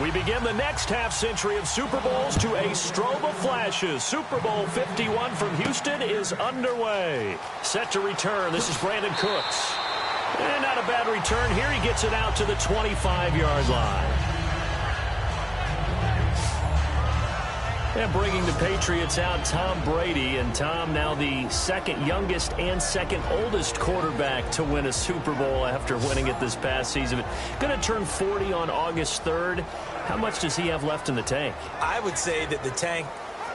We begin the next half-century of Super Bowls to a strobe of flashes. Super Bowl 51 from Houston is underway. Set to return. This is Brandon Cooks. And not a bad return here. He gets it out to the 25-yard line. And bringing the Patriots out, Tom Brady. And Tom, now the second youngest and second oldest quarterback to win a Super Bowl after winning it this past season. Going to turn 40 on August 3rd. How much does he have left in the tank? I would say that the tank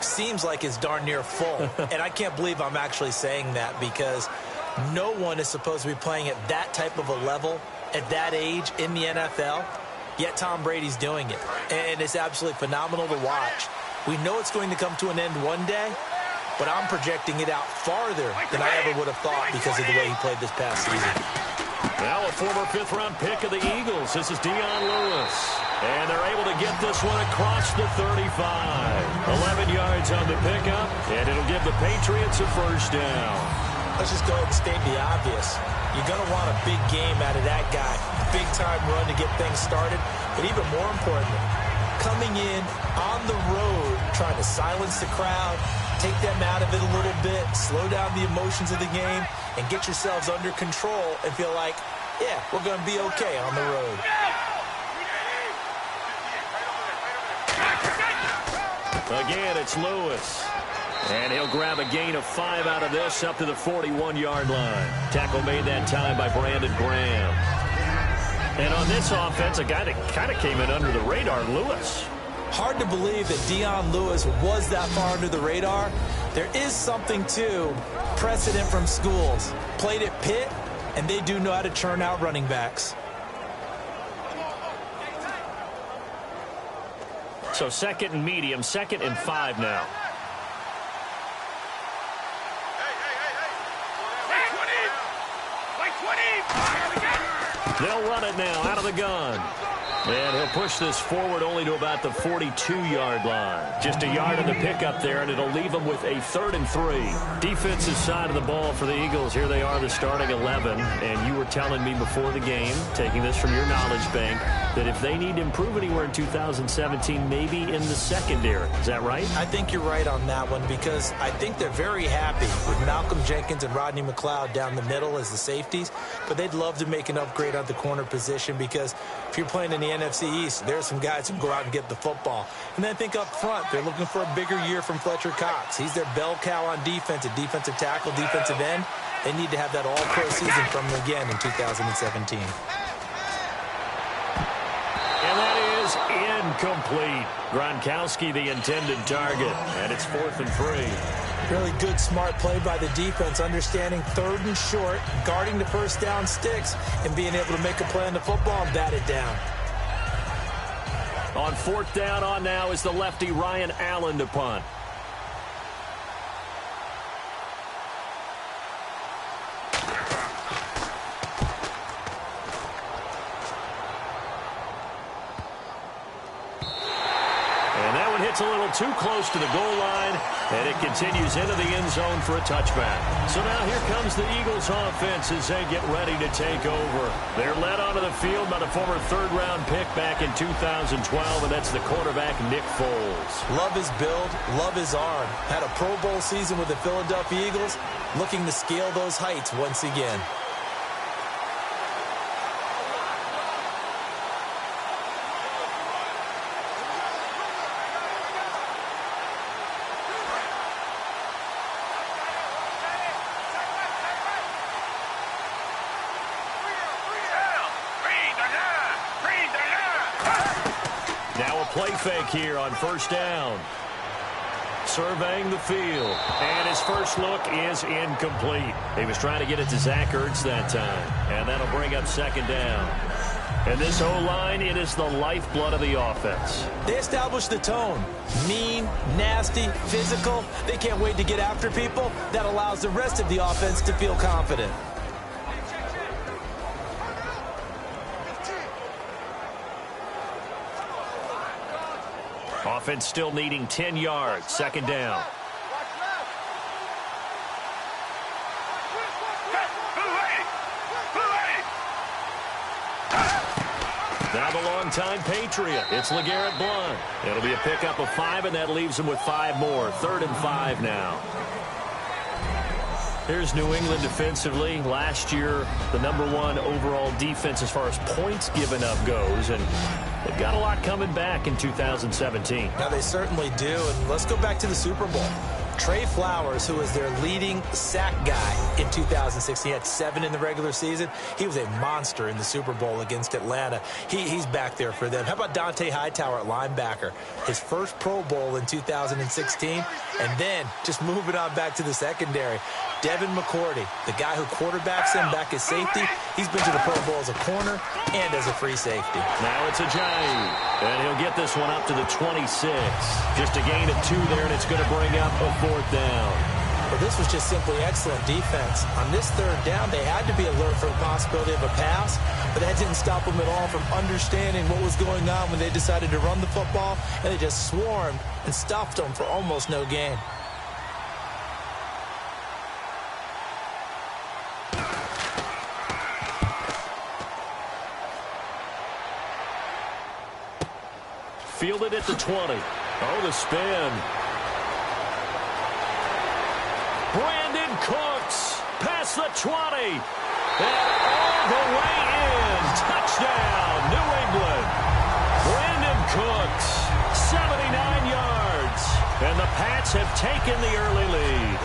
seems like it's darn near full. And I can't believe I'm actually saying that, because no one is supposed to be playing at that type of a level at that age in the NFL. Yet Tom Brady's doing it. And it's absolutely phenomenal to watch. We know it's going to come to an end one day, but I'm projecting it out farther than I ever would have thought because of the way he played this past season. Now a former fifth-round pick of the Eagles. This is Dion Lewis. And they're able to get this one across the 35. 11 yards on the pickup, and it'll give the Patriots a first down. Let's just go ahead and state the obvious. You're going to want a big game out of that guy. Big-time run to get things started. But even more importantly, coming in on the road, trying to silence the crowd, take them out of it a little bit, slow down the emotions of the game, and get yourselves under control and feel like, yeah, we're going to be okay on the road. Again, it's Lewis. And he'll grab a gain of 5 out of this up to the 41-yard line. Tackle made that time by Brandon Graham. And on this offense, a guy that kind of came in under the radar, Lewis. Hard to believe that Dion Lewis was that far under the radar. There is something to precedent from schools. Played at Pitt, and they do know how to churn out running backs. So second and medium, 2nd and 5 now. They'll run it now out of the gun. And he'll push this forward only to about the 42-yard line. Just a yard of the pickup there, and it'll leave them with a 3rd and 3. Defensive side of the ball for the Eagles. Here they are, the starting 11. And you were telling me before the game, taking this from your knowledge bank, that if they need to improve anywhere in 2017, maybe in the secondary. Is that right? I think you're right on that one, because I think they're very happy with Malcolm Jenkins and Rodney McLeod down the middle as the safeties. But they'd love to make an upgrade at the corner position, because if you're playing in the NFC East, there's some guys who can go out and get the football. And then I think up front, they're looking for a bigger year from Fletcher Cox. He's their bell cow on defense, at defensive tackle, defensive end. They need to have that all-pro season from them again in 2017. And that is incomplete. Gronkowski, the intended target. And it's 4th and 3. Really good, smart play by the defense, understanding 3rd and short, guarding the first down sticks, and being able to make a play on the football and bat it down. On 4th down on now is the lefty Ryan Allen to punt. It's a little too close to the goal line, and it continues into the end zone for a touchback. So now here comes the Eagles offense as they get ready to take over. They're led onto the field by the former 3rd-round pick back in 2012, and that's the quarterback Nick Foles. Love his build, love his arm. Had a Pro Bowl season with the Philadelphia Eagles, looking to scale those heights once again. Play fake here on 1st down. Surveying the field. And his first look is incomplete. He was trying to get it to Zach Ertz that time. And that'll bring up 2nd down. And this O-line, it is the lifeblood of the offense. They established the tone. Mean, nasty, physical. They can't wait to get after people. That allows the rest of the offense to feel confident. Offense still needing 10 yards. 2nd down. Now the longtime Patriot. It's LeGarrette Blount. It'll be a pickup of 5, and that leaves him with 5 more. 3rd and 5 now. Here's New England defensively. Last year, the #1 overall defense as far as points given up goes, and they've got a lot coming back in 2017. Now, they certainly do, and let's go back to the Super Bowl. Trey Flowers, who was their leading sack guy in 2016, he had 7 in the regular season. He was a monster in the Super Bowl against Atlanta. He's back there for them. How about Dante Hightower at linebacker? His first Pro Bowl in 2016, and then just moving on back to the secondary. Devin McCourty, the guy who quarterbacks him back as safety, he's been to the Pro Bowl as a corner and as a free safety. Now it's Ajayi, and he'll get this one up to the 26. Just a gain of 2 there, and it's going to bring up a 4th down. Well, this was just simply excellent defense. On this 3rd down, they had to be alert for the possibility of a pass, but that didn't stop them at all from understanding what was going on when they decided to run the football, and they just swarmed and stuffed them for almost no gain. Fielded at the 20. Oh, the spin. Brandon Cooks past the 20. And all the way in. Touchdown, New England. Brandon Cooks, 79 yards. And the Pats have taken the early lead.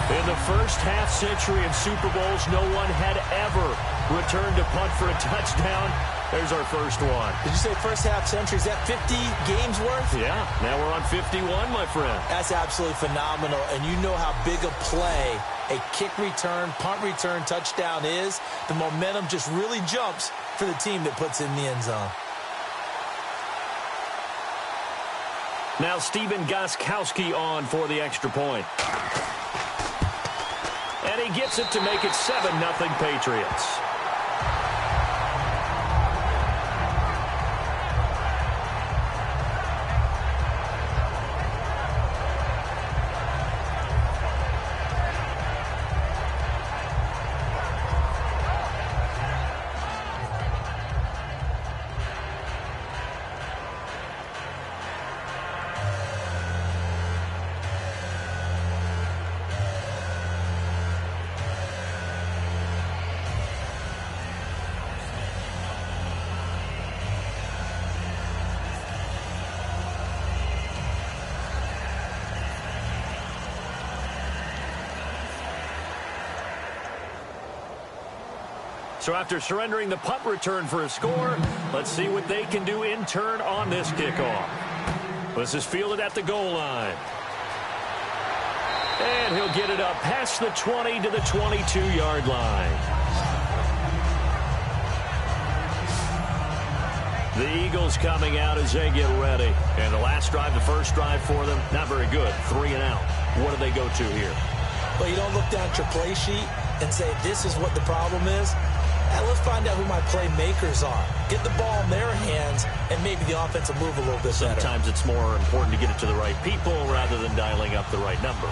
In the first half-century of Super Bowls, no one had ever returned a punt for a touchdown. There's our first one. Did you say first half century? Is that 50 games worth? Yeah, now we're on 51, my friend. That's absolutely phenomenal, and you know how big a play a kick return, punt return, touchdown is. The momentum just really jumps for the team that puts in the end zone. Now Stephen Gostkowski on for the extra point. And he gets it to make it 7-0 Patriots. So after surrendering the punt return for a score, let's see what they can do in turn on this kickoff. This is fielded at the goal line. And he'll get it up past the 20 to the 22-yard line. The Eagles coming out as they get ready. And the last drive, the first drive for them, not very good. 3 and out. What do they go to here? Well, you don't look down at your play sheet and say, this is what the problem is. Now let's find out who my playmakers are. Get the ball in their hands, and maybe the offense will move a little bit better. Sometimes it's more important to get it to the right people rather than dialing up the right number.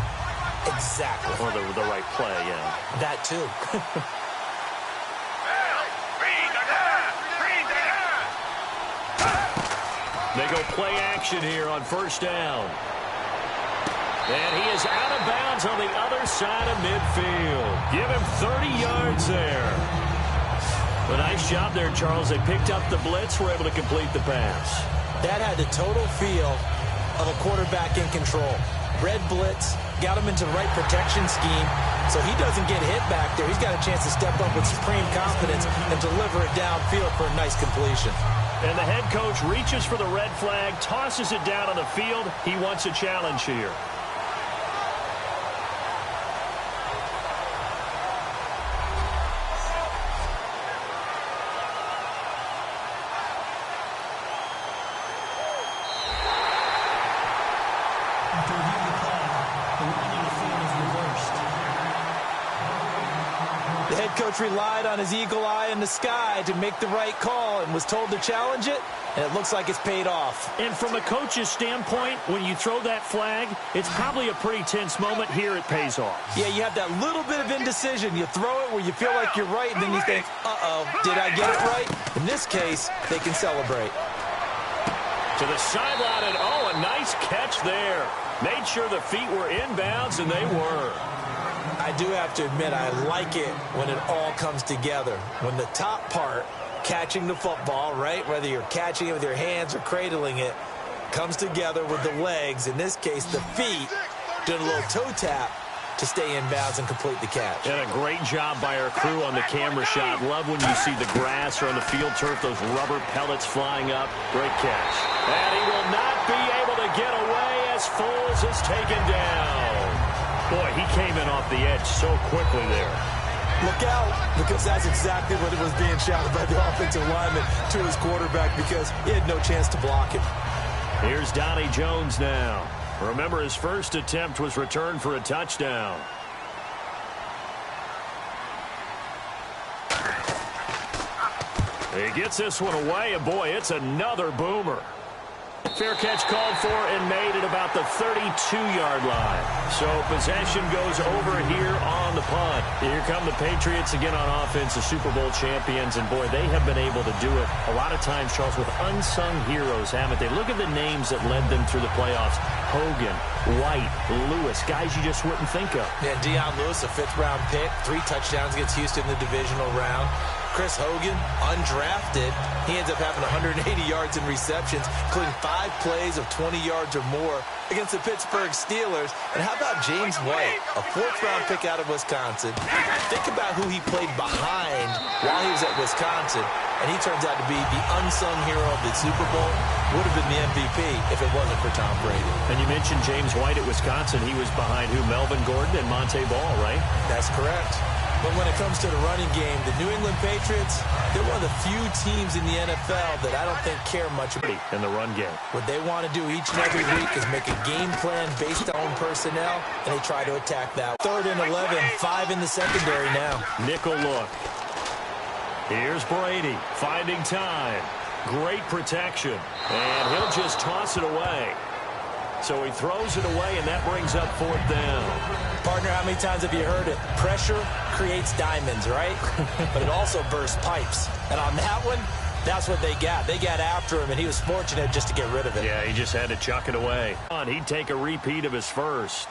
Exactly. Or the right play, yeah. That too. They go play action here on first down. And he is out of bounds on the other side of midfield. Give him 30 yards there. A nice job there, Charles. They picked up the blitz, were able to complete the pass. That had the total feel of a quarterback in control. Red blitz, got him into the right protection scheme, so he doesn't get hit back there. He's got a chance to step up with supreme confidence and deliver it downfield for a nice completion. And the head coach reaches for the red flag, tosses it down on the field. He wants a challenge here. The head coach relied on his eagle eye in the sky to make the right call and was told to challenge it, and it looks like it's paid off. And from a coach's standpoint, when you throw that flag, it's probably a pretty tense moment. Here it pays off. Yeah, you have that little bit of indecision. You throw it where you feel like you're right, and then you think, uh-oh, did I get it right? In this case, they can celebrate. To the sideline, and oh, a nice catch there. Made sure the feet were inbounds, and they were. I do have to admit, I like it when it all comes together. When the top part, catching the football, right, whether you're catching it with your hands or cradling it, comes together with the legs, in this case the feet, doing a little toe tap to stay in bounds and complete the catch. And a great job by our crew on the camera shot. Love when you see the grass or on the field turf, those rubber pellets flying up. Great catch. And he will not be able to get away as Foles is taken down. Boy, he came in off the edge so quickly there. Look out, because that's exactly what it was being shouted by the offensive lineman to his quarterback, because he had no chance to block him. Here's Donnie Jones now. Remember, his first attempt was returned for a touchdown. He gets this one away, and boy, it's another boomer. Fair catch called for and made at about the 32-yard line. So possession goes over here on the punt. Here come the Patriots again on offense, the Super Bowl champions. And, boy, they have been able to do it a lot of times, Charles, with unsung heroes, haven't they? Look at the names that led them through the playoffs. Hogan, White, Lewis, guys you just wouldn't think of. Yeah, Deion Lewis, a fifth-round pick, 3 touchdowns against Houston in the divisional round. Chris Hogan, undrafted. He ends up having 180 yards in receptions, including 5 plays of 20 yards or more against the Pittsburgh Steelers. And how about James White, a 4th-round pick out of Wisconsin? Think about who he played behind while he was at Wisconsin, and he turns out to be the unsung hero of the Super Bowl. Would have been the MVP if it wasn't for Tom Brady. And you mentioned James White at Wisconsin. He was behind who? Melvin Gordon and Monte Ball, right? That's correct. But when it comes to the running game, the New England Patriots, they're one of the few teams in the NFL that I don't think care much about in the run game. What they want to do each and every week is make a game plan based on personnel, and they try to attack that. 3rd and 11, 5 in the secondary now. Nickel look. Here's Brady finding time. Great protection. And he'll just toss it away. So he throws it away, and that brings up 4th down. Partner, how many times have you heard it? Pressure creates diamonds, right? But it also bursts pipes. And on that one, that's what they got. They got after him, and he was fortunate just to get rid of it. Yeah, he just had to chuck it away. He'd take a repeat of his first.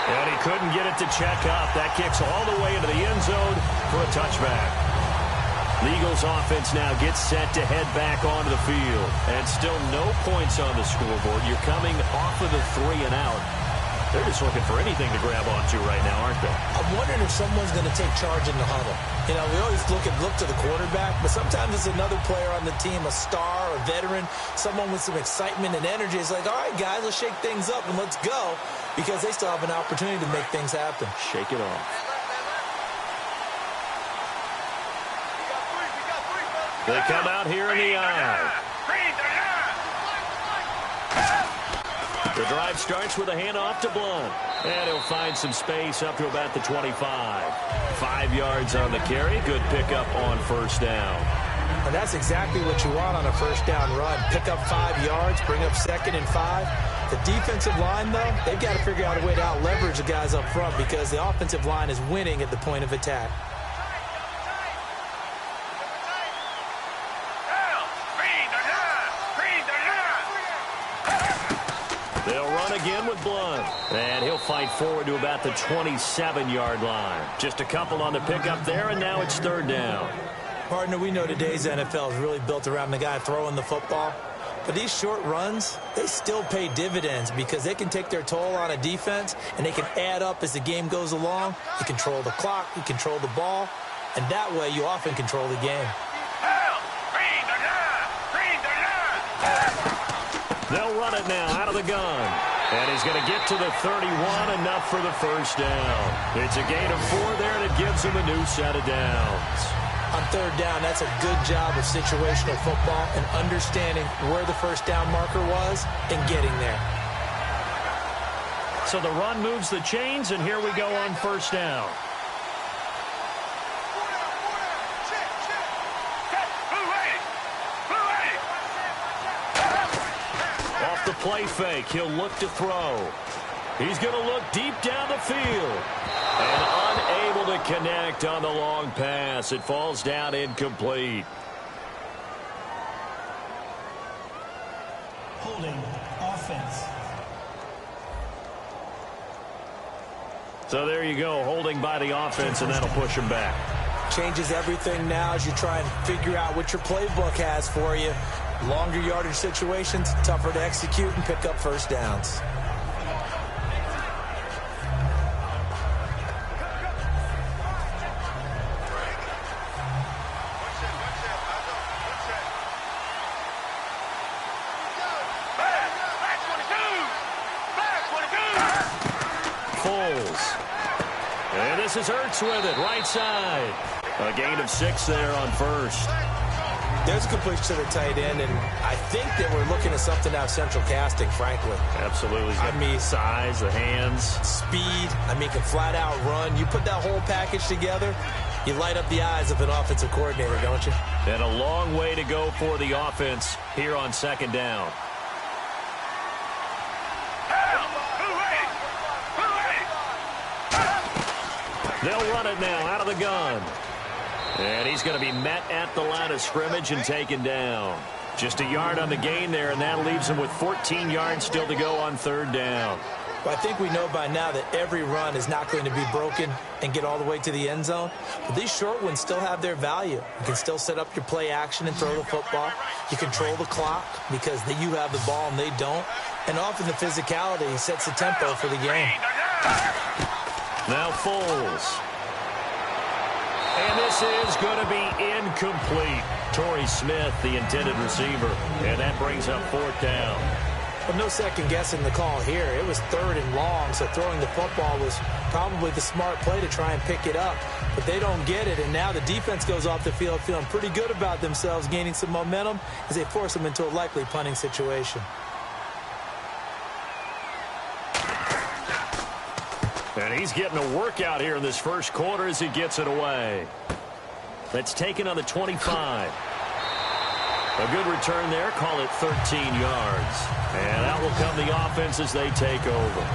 And he couldn't get it to check up. That kicks all the way into the end zone for a touchback. The Eagles offense now gets set to head back onto the field. And still no points on the scoreboard. You're coming off of the 3 and out. They're just looking for anything to grab onto right now, aren't they? I'm wondering if someone's going to take charge in the huddle. You know, we always look to the quarterback, but sometimes it's another player on the team, a star, a veteran, someone with some excitement and energy. It's like, all right, guys, let's shake things up and let's go, because they still have an opportunity to make things happen. Shake it off. They come out here in the eye. The drive starts with a handoff to Blunt. And he'll find some space up to about the 25. 5 yards on the carry. Good pickup on 1st down. And that's exactly what you want on a 1st down run. Pick up 5 yards, bring up 2nd and 5. The defensive line, though, they've got to figure out a way to out-leverage the guys up front, because the offensive line is winning at the point of attack. They'll run again with Blunt. And he'll fight forward to about the 27-yard line. Just a couple on the pickup there, and now it's 3rd down. Partner, we know today's NFL is really built around the guy throwing the football. But these short runs, they still pay dividends, because they can take their toll on a defense, and they can add up as the game goes along. You control the clock, you control the ball, and that way you often control the game. They'll run it now out of the gun. And he's going to get to the 31, enough for the 1st down. It's a gain of 4 there, and it gives him a new set of downs. On 3rd down, that's a good job of situational football and understanding where the 1st down marker was and getting there. So the run moves the chains, and here we go on 1st down. Off the play fake. He'll look to throw. He's going to look deep down the field. And unable to connect on the long pass. It falls down incomplete. Holding offense. So there you go, holding by the offense, and that'll push him back. Changes everything now as you try and figure out what your playbook has for you. Longer yardage situations, tougher to execute and pick up first downs. And this is Ertz with it, right side. A gain of 6 there on first. There's a completion to the tight end, and I think that we're looking at something out of central casting, frankly. Absolutely. I mean, size, the hands. Speed. I mean, can flat out run. You put that whole package together, you light up the eyes of an offensive coordinator, don't you? And a long way to go for the offense here on second down. They'll run it now out of the gun. And he's going to be met at the line of scrimmage and taken down. Just a yard on the gain there, and that leaves him with 14 yards still to go on third down. Well, I think we know by now that every run is not going to be broken and get all the way to the end zone. But these short ones still have their value. You can still set up your play action and throw the football. You control the clock because you have the ball and they don't. And often the physicality sets the tempo for the game. Now Foles. And this is going to be incomplete. Torrey Smith, the intended receiver. And that brings up fourth down. But no second guessing the call here. It was third and long, so throwing the football was probably the smart play to try and pick it up. But they don't get it, and now the defense goes off the field feeling pretty good about themselves, gaining some momentum as they force them into a likely punting situation. And he's getting a workout here in this first quarter as he gets it away. That's taken on the 25. A good return there. Call it 13 yards. And out will come the offense as they take over.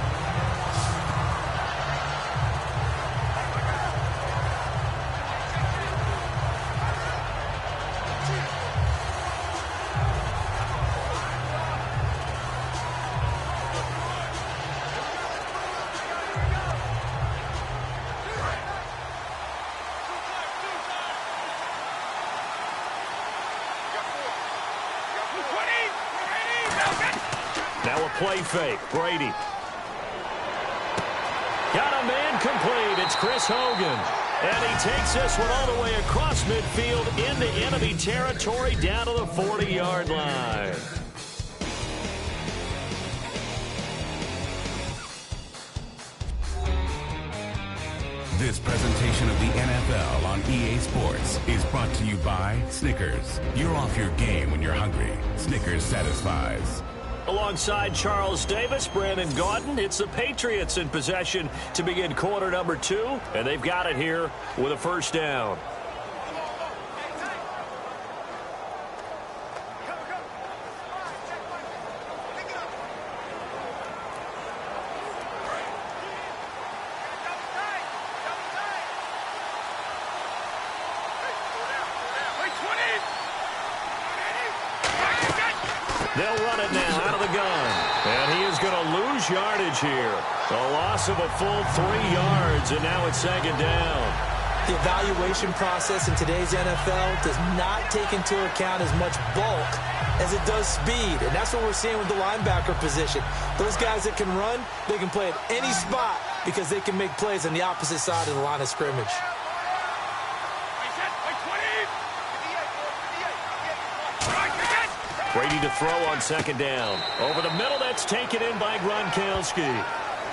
Now a play fake. Brady. Got a man complete. It's Chris Hogan. And he takes this one all the way across midfield into enemy territory down to the 40-yard line. This presentation of the NFL on EA Sports is brought to you by Snickers. You're off your game when you're hungry. Snickers satisfies. Alongside Charles Davis, Brandon Gaudin, it's the Patriots in possession to begin quarter number 2, and they've got it here with a first down. They'll run it now out of the gun. And he is going to lose yardage here. A loss of a full 3 yards, and now it's second down. The evaluation process in today's NFL does not take into account as much bulk as it does speed. And that's what we're seeing with the linebacker position. Those guys that can run, they can play at any spot because they can make plays on the opposite side of the line of scrimmage. Brady to throw on second down. Over the middle, that's taken in by Gronkowski.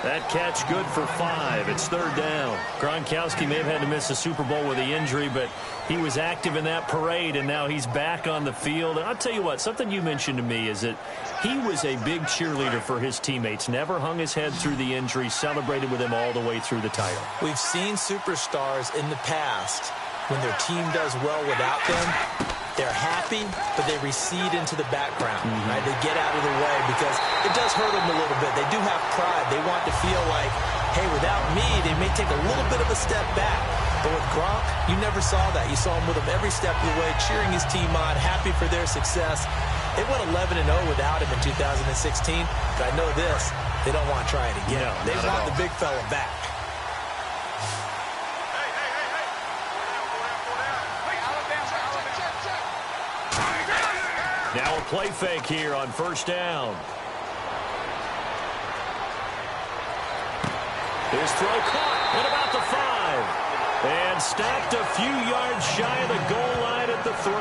That catch good for 5. It's third down. Gronkowski may have had to miss the Super Bowl with the injury, but he was active in that parade, and now he's back on the field. And I'll tell you what, something you mentioned to me is that he was a big cheerleader for his teammates. Never hung his head through the injury, celebrated with him all the way through the title. We've seen superstars in the past, when their team does well without them, they're happy, but they recede into the background, right? They get out of the way because it does hurt them a little bit. They do have pride. They want to feel like, hey, without me, they may take a little bit of a step back. But with Gronk, you never saw that. You saw him with him every step of the way, cheering his team on, happy for their success. They went 11-0 without him in 2016, but I know this, they don't want to try it again. No, they want the big fella back. Now a play fake here on first down. His throw caught at about the 5. And stopped a few yards shy of the goal line at the 3.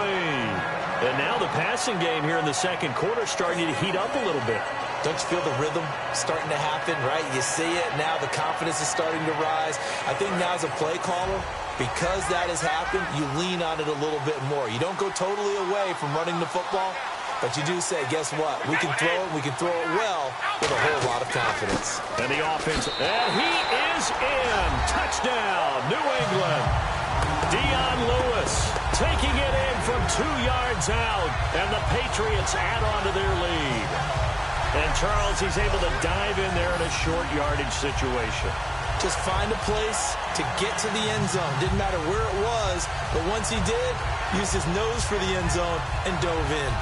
And now the passing game here in the second quarter starting to heat up a little bit. Don't you feel the rhythm starting to happen, right? You see it now. The confidence is starting to rise. I think now as a play caller, because that has happened, you lean on it a little bit more. You don't go totally away from running the football, but you do say, guess what? We can throw it. We can throw it well with a whole lot of confidence. And the offense, and he is in. Touchdown, New England. Dion Lewis taking it in from 2 yards out, and the Patriots add on to their lead. And Charles, he's able to dive in there in a short yardage situation. Just find a place to get to the end zone. Didn't matter where it was, but once he did, used his nose for the end zone and dove in.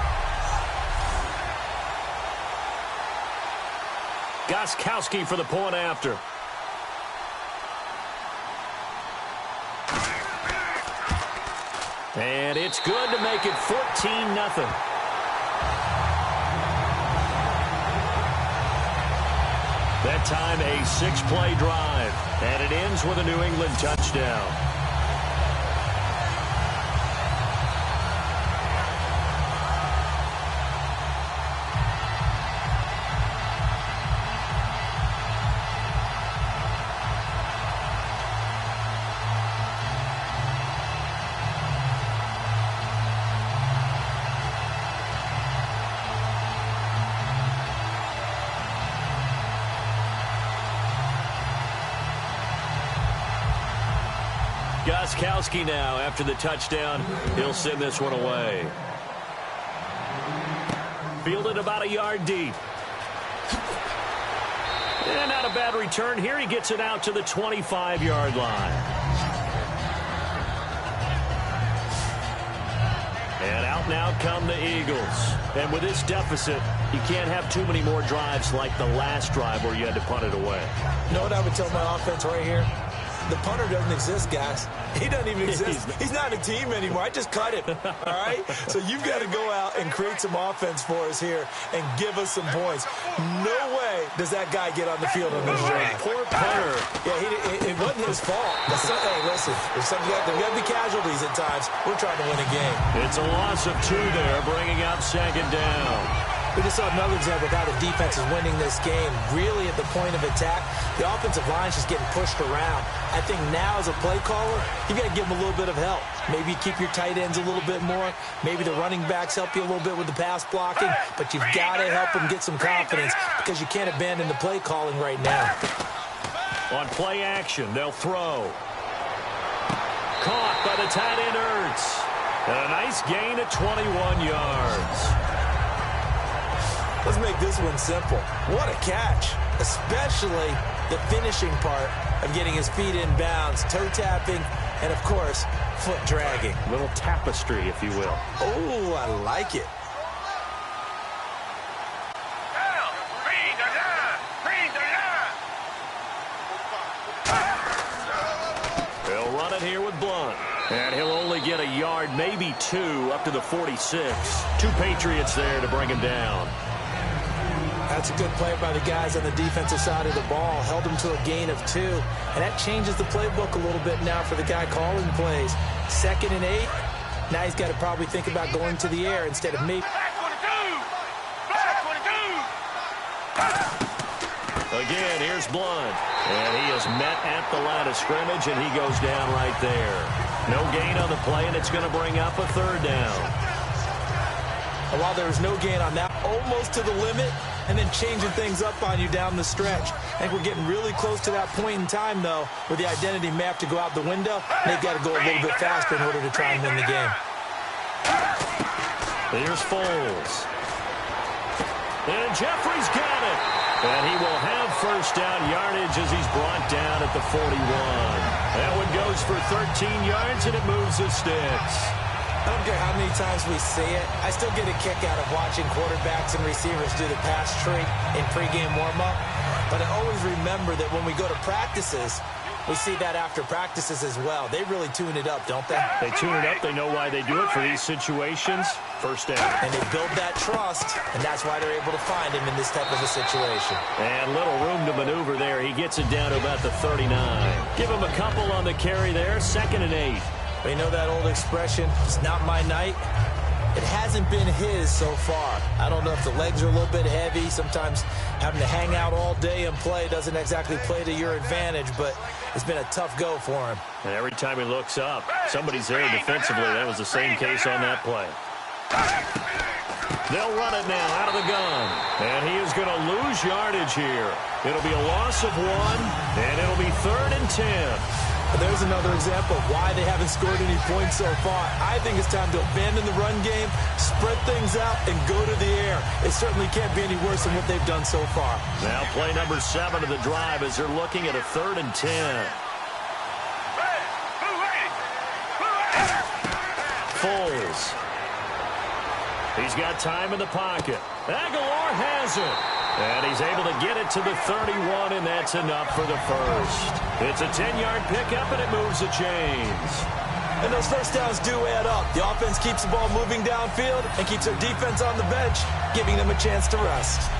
Gostkowski for the point after. And it's good to make it 14-0. That time a 6-play drive, and it ends with a New England touchdown. Gostkowski now, after the touchdown, he'll send this one away. Fielded about a yard deep. And not a bad return here. He gets it out to the 25-yard line. And out now come the Eagles. And with this deficit, you can't have too many more drives like the last drive where you had to punt it away. You know what I would tell my offense right here? The punter doesn't exist, guys. He doesn't even exist. He's not a team anymore. I just cut him, all right? So you've got to go out and create some offense for us here and give us some points. No way does that guy get on the field on this drive. Poor punter. Yeah, it wasn't his fault. Hey, listen, there's got to be casualties at times. We're trying to win a game. It's a loss of 2 there, bringing up second down. We just saw another example of how the defense is winning this game. Really at the point of attack, the offensive line is just getting pushed around. I think now as a play caller, you got to give them a little bit of help. Maybe keep your tight ends a little bit more. Maybe the running backs help you a little bit with the pass blocking. But you've got to help them get some confidence because you can't abandon the play calling right now. On play action, they'll throw. Caught by the tight end Ertz. And a nice gain of 21 yards. Let's make this one simple. What a catch, especially the finishing part of getting his feet in bounds, toe tapping, and, of course, foot dragging. A little tapestry, if you will. Oh, I like it. They'll run it here with Blunt. And he'll only get a yard, maybe 2, up to the 46. 2 Patriots there to bring him down. That's a good play by the guys on the defensive side of the ball. Held him to a gain of 2. And that changes the playbook a little bit now for the guy calling plays. 2nd and 8. Now he's got to probably think about going to the air instead of me. Again, here's Blunt. And he is met at the line of scrimmage, and he goes down right there. No gain on the play, and it's going to bring up a 3rd down. And while there was no gain on that, almost to the limit, and then changing things up on you down the stretch. I think we're getting really close to that point in time, though, where the identity may have to go out the window. They've got to go a little bit faster in order to try and win the game. Here's Foles. And Jeffrey's got it. And he will have first down yardage as he's brought down at the 41. That one goes for 13 yards, and it moves the sticks. I don't care how many times we see it. I still get a kick out of watching quarterbacks and receivers do the pass tree in pregame warm-up. But I always remember that when we go to practices, we see that after practices as well. They really tune it up, don't they? They tune it up. They know why they do it for these situations. First down. And they build that trust, and that's why they're able to find him in this type of a situation. And little room to maneuver there. He gets it down to about the 39. Give him a couple on the carry there. 2nd and 8. You know that old expression, it's not my night? It hasn't been his so far. I don't know if the legs are a little bit heavy. Sometimes having to hang out all day and play doesn't exactly play to your advantage, but it's been a tough go for him. And every time he looks up, somebody's there defensively. That was the same case on that play. They'll run it now out of the gun. And he is going to lose yardage here. It'll be a loss of 1, and it'll be 3rd and 10. There's another example of why they haven't scored any points so far. I think it's time to abandon the run game, spread things out, and go to the air. It certainly can't be any worse than what they've done so far. Now play number 7 of the drive as they're looking at a 3rd and 10. Foles. He's got time in the pocket. Aguilar has it. And he's able to get it to the 31, and that's enough for the first. It's a 10-yard pickup, and it moves the chains. And those first downs do add up. The offense keeps the ball moving downfield and keeps their defense on the bench, giving them a chance to rest.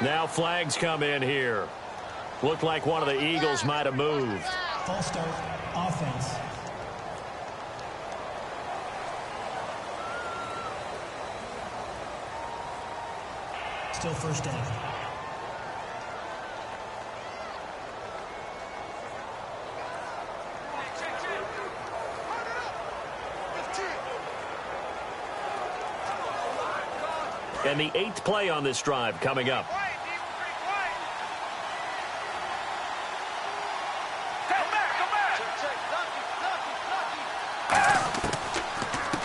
Now flags come in here. Looked like one of the Eagles might have moved. False start, offense. Still first down. And the 8th play on this drive coming up.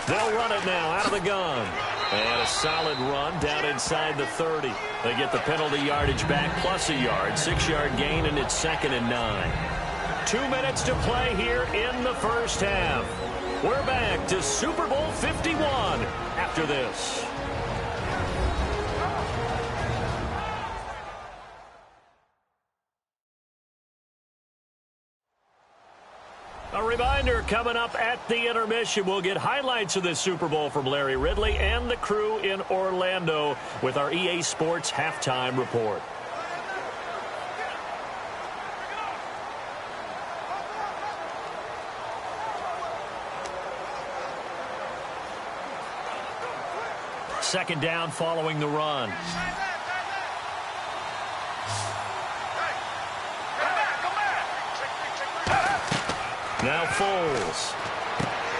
They'll run it now out of the gun. And a solid run down inside the 30. They get the penalty yardage back plus a yard. 6-yard gain, and it's 2nd and 9. 2 minutes to play here in the first half. We're back to Super Bowl 51 after this. A reminder, coming up at the intermission, we'll get highlights of this Super Bowl from Larry Ridley and the crew in Orlando with our EA Sports Halftime Report. Second down following the run. Now Foles.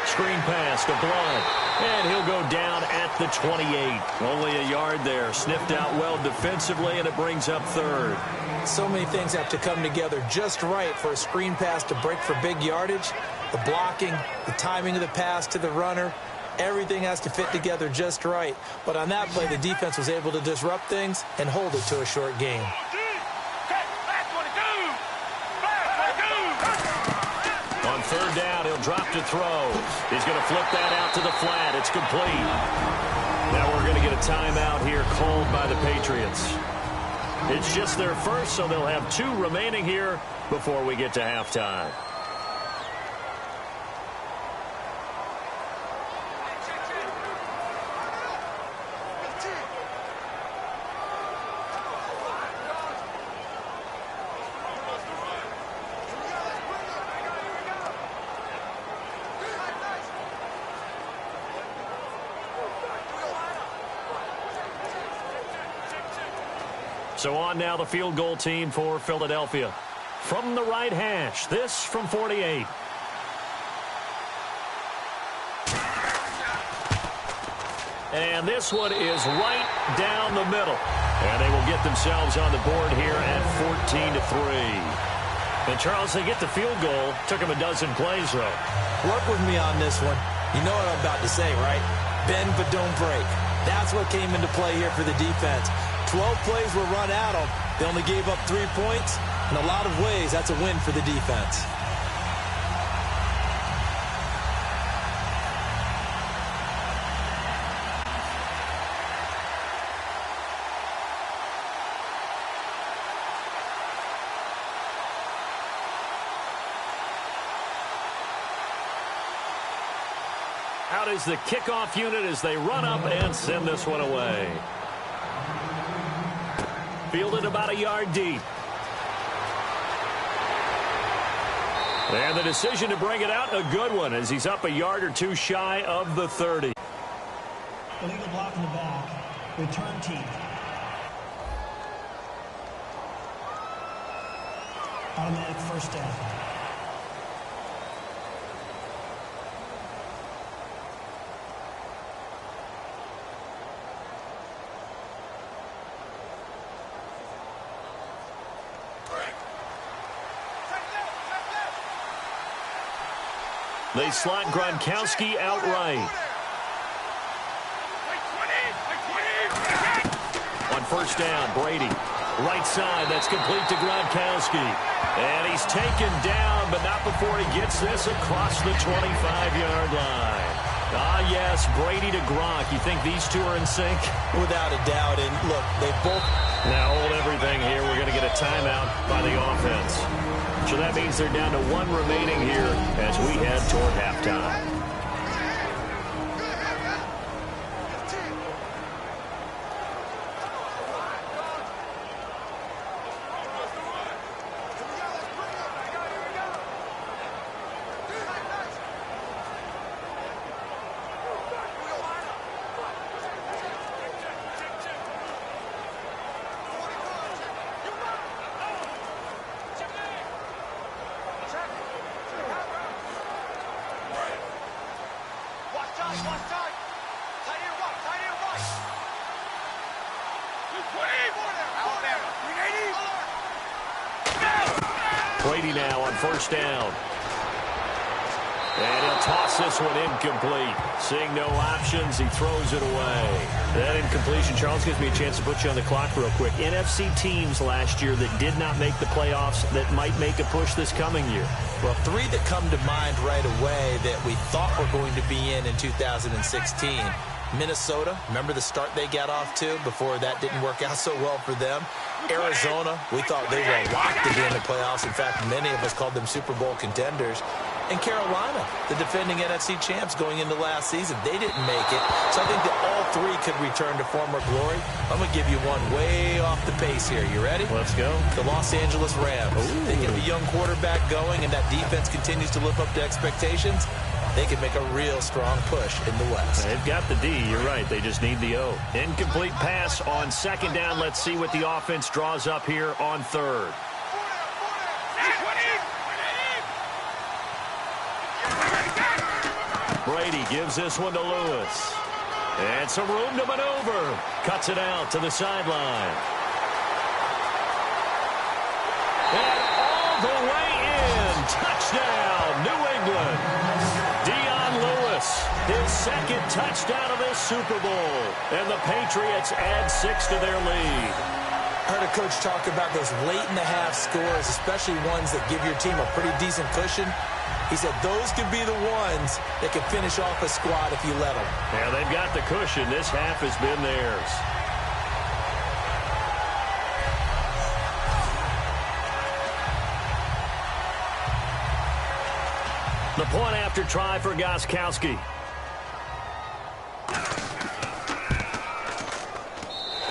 Screen pass to Blunt. And he'll go down at the 28. Only a yard there. Sniffed out well defensively, and it brings up 3rd. So many things have to come together just right for a screen pass to break for big yardage. The blocking, the timing of the pass to the runner. Everything has to fit together just right. But on that play, the defense was able to disrupt things and hold it to a short game. On 3rd down, he'll drop to throw. He's going to flip that out to the flat. It's complete. Now we're going to get a timeout here called by the Patriots. It's just their first, so they'll have 2 remaining here before we get to halftime. So on now the field goal team for Philadelphia. From the right hash, this from 48. And this one is right down the middle. And they will get themselves on the board here at 14-3. And, Charles, they get the field goal. Took them a dozen plays, though. Work with me on this one. You know what I'm about to say, right? Bend but don't break. That's what came into play here for the defense. 12 plays were run at them. They only gave up 3 points. In a lot of ways, that's a win for the defense. Out is the kickoff unit as they run up and send this one away. Fielded about a yard deep. And the decision to bring it out, a good one, as he's up a yard or two shy of the 30. Illegal block in the back. Return team. Automatic first down. They slot Gronkowski outright. On first down, Brady. Right side, that's complete to Gronkowski. And he's taken down, but not before he gets this across the 25-yard line. Ah, yes, Brady to Gronk. You think these two are in sync? Without a doubt. And look, they both... Now hold everything here. We're going to get a timeout by the offense. So that means they're down to 1 remaining here as we head toward halftime. Brady now on first down. And he'll toss this one incomplete. Seeing no options, he throws it away. That incompletion, Charles, gives me a chance to put you on the clock real quick. NFC teams last year that did not make the playoffs that might make a push this coming year. Well, 3 that come to mind right away that we thought were going to be in 2016. Minnesota, remember the start they got off to before that didn't work out so well for them. Arizona, we thought they were locked to be in the playoffs. In fact, many of us called them Super Bowl contenders. And Carolina, the defending NFC champs going into last season, they didn't make it. So I think that all 3 could return to former glory. I'm going to give you one way off the pace here. You ready? Let's go. The Los Angeles Rams. They get the young quarterback going, and that defense continues to live up to expectations. They can make a real strong push in the West. They've got the D. You're right. They just need the O. Incomplete pass on second down. Let's see what the offense draws up here on third. Brady gives this one to Lewis. And some room to maneuver. Cuts it out to the sideline. And all the way in. Touchdown, New England. His second touchdown of this Super Bowl. And the Patriots add 6 to their lead. I heard a coach talk about those late-in-the-half scores, especially ones that give your team a pretty decent cushion. He said those could be the ones that can finish off a squad if you let them. Yeah, they've got the cushion. This half has been theirs. The point after try for Gronkowski.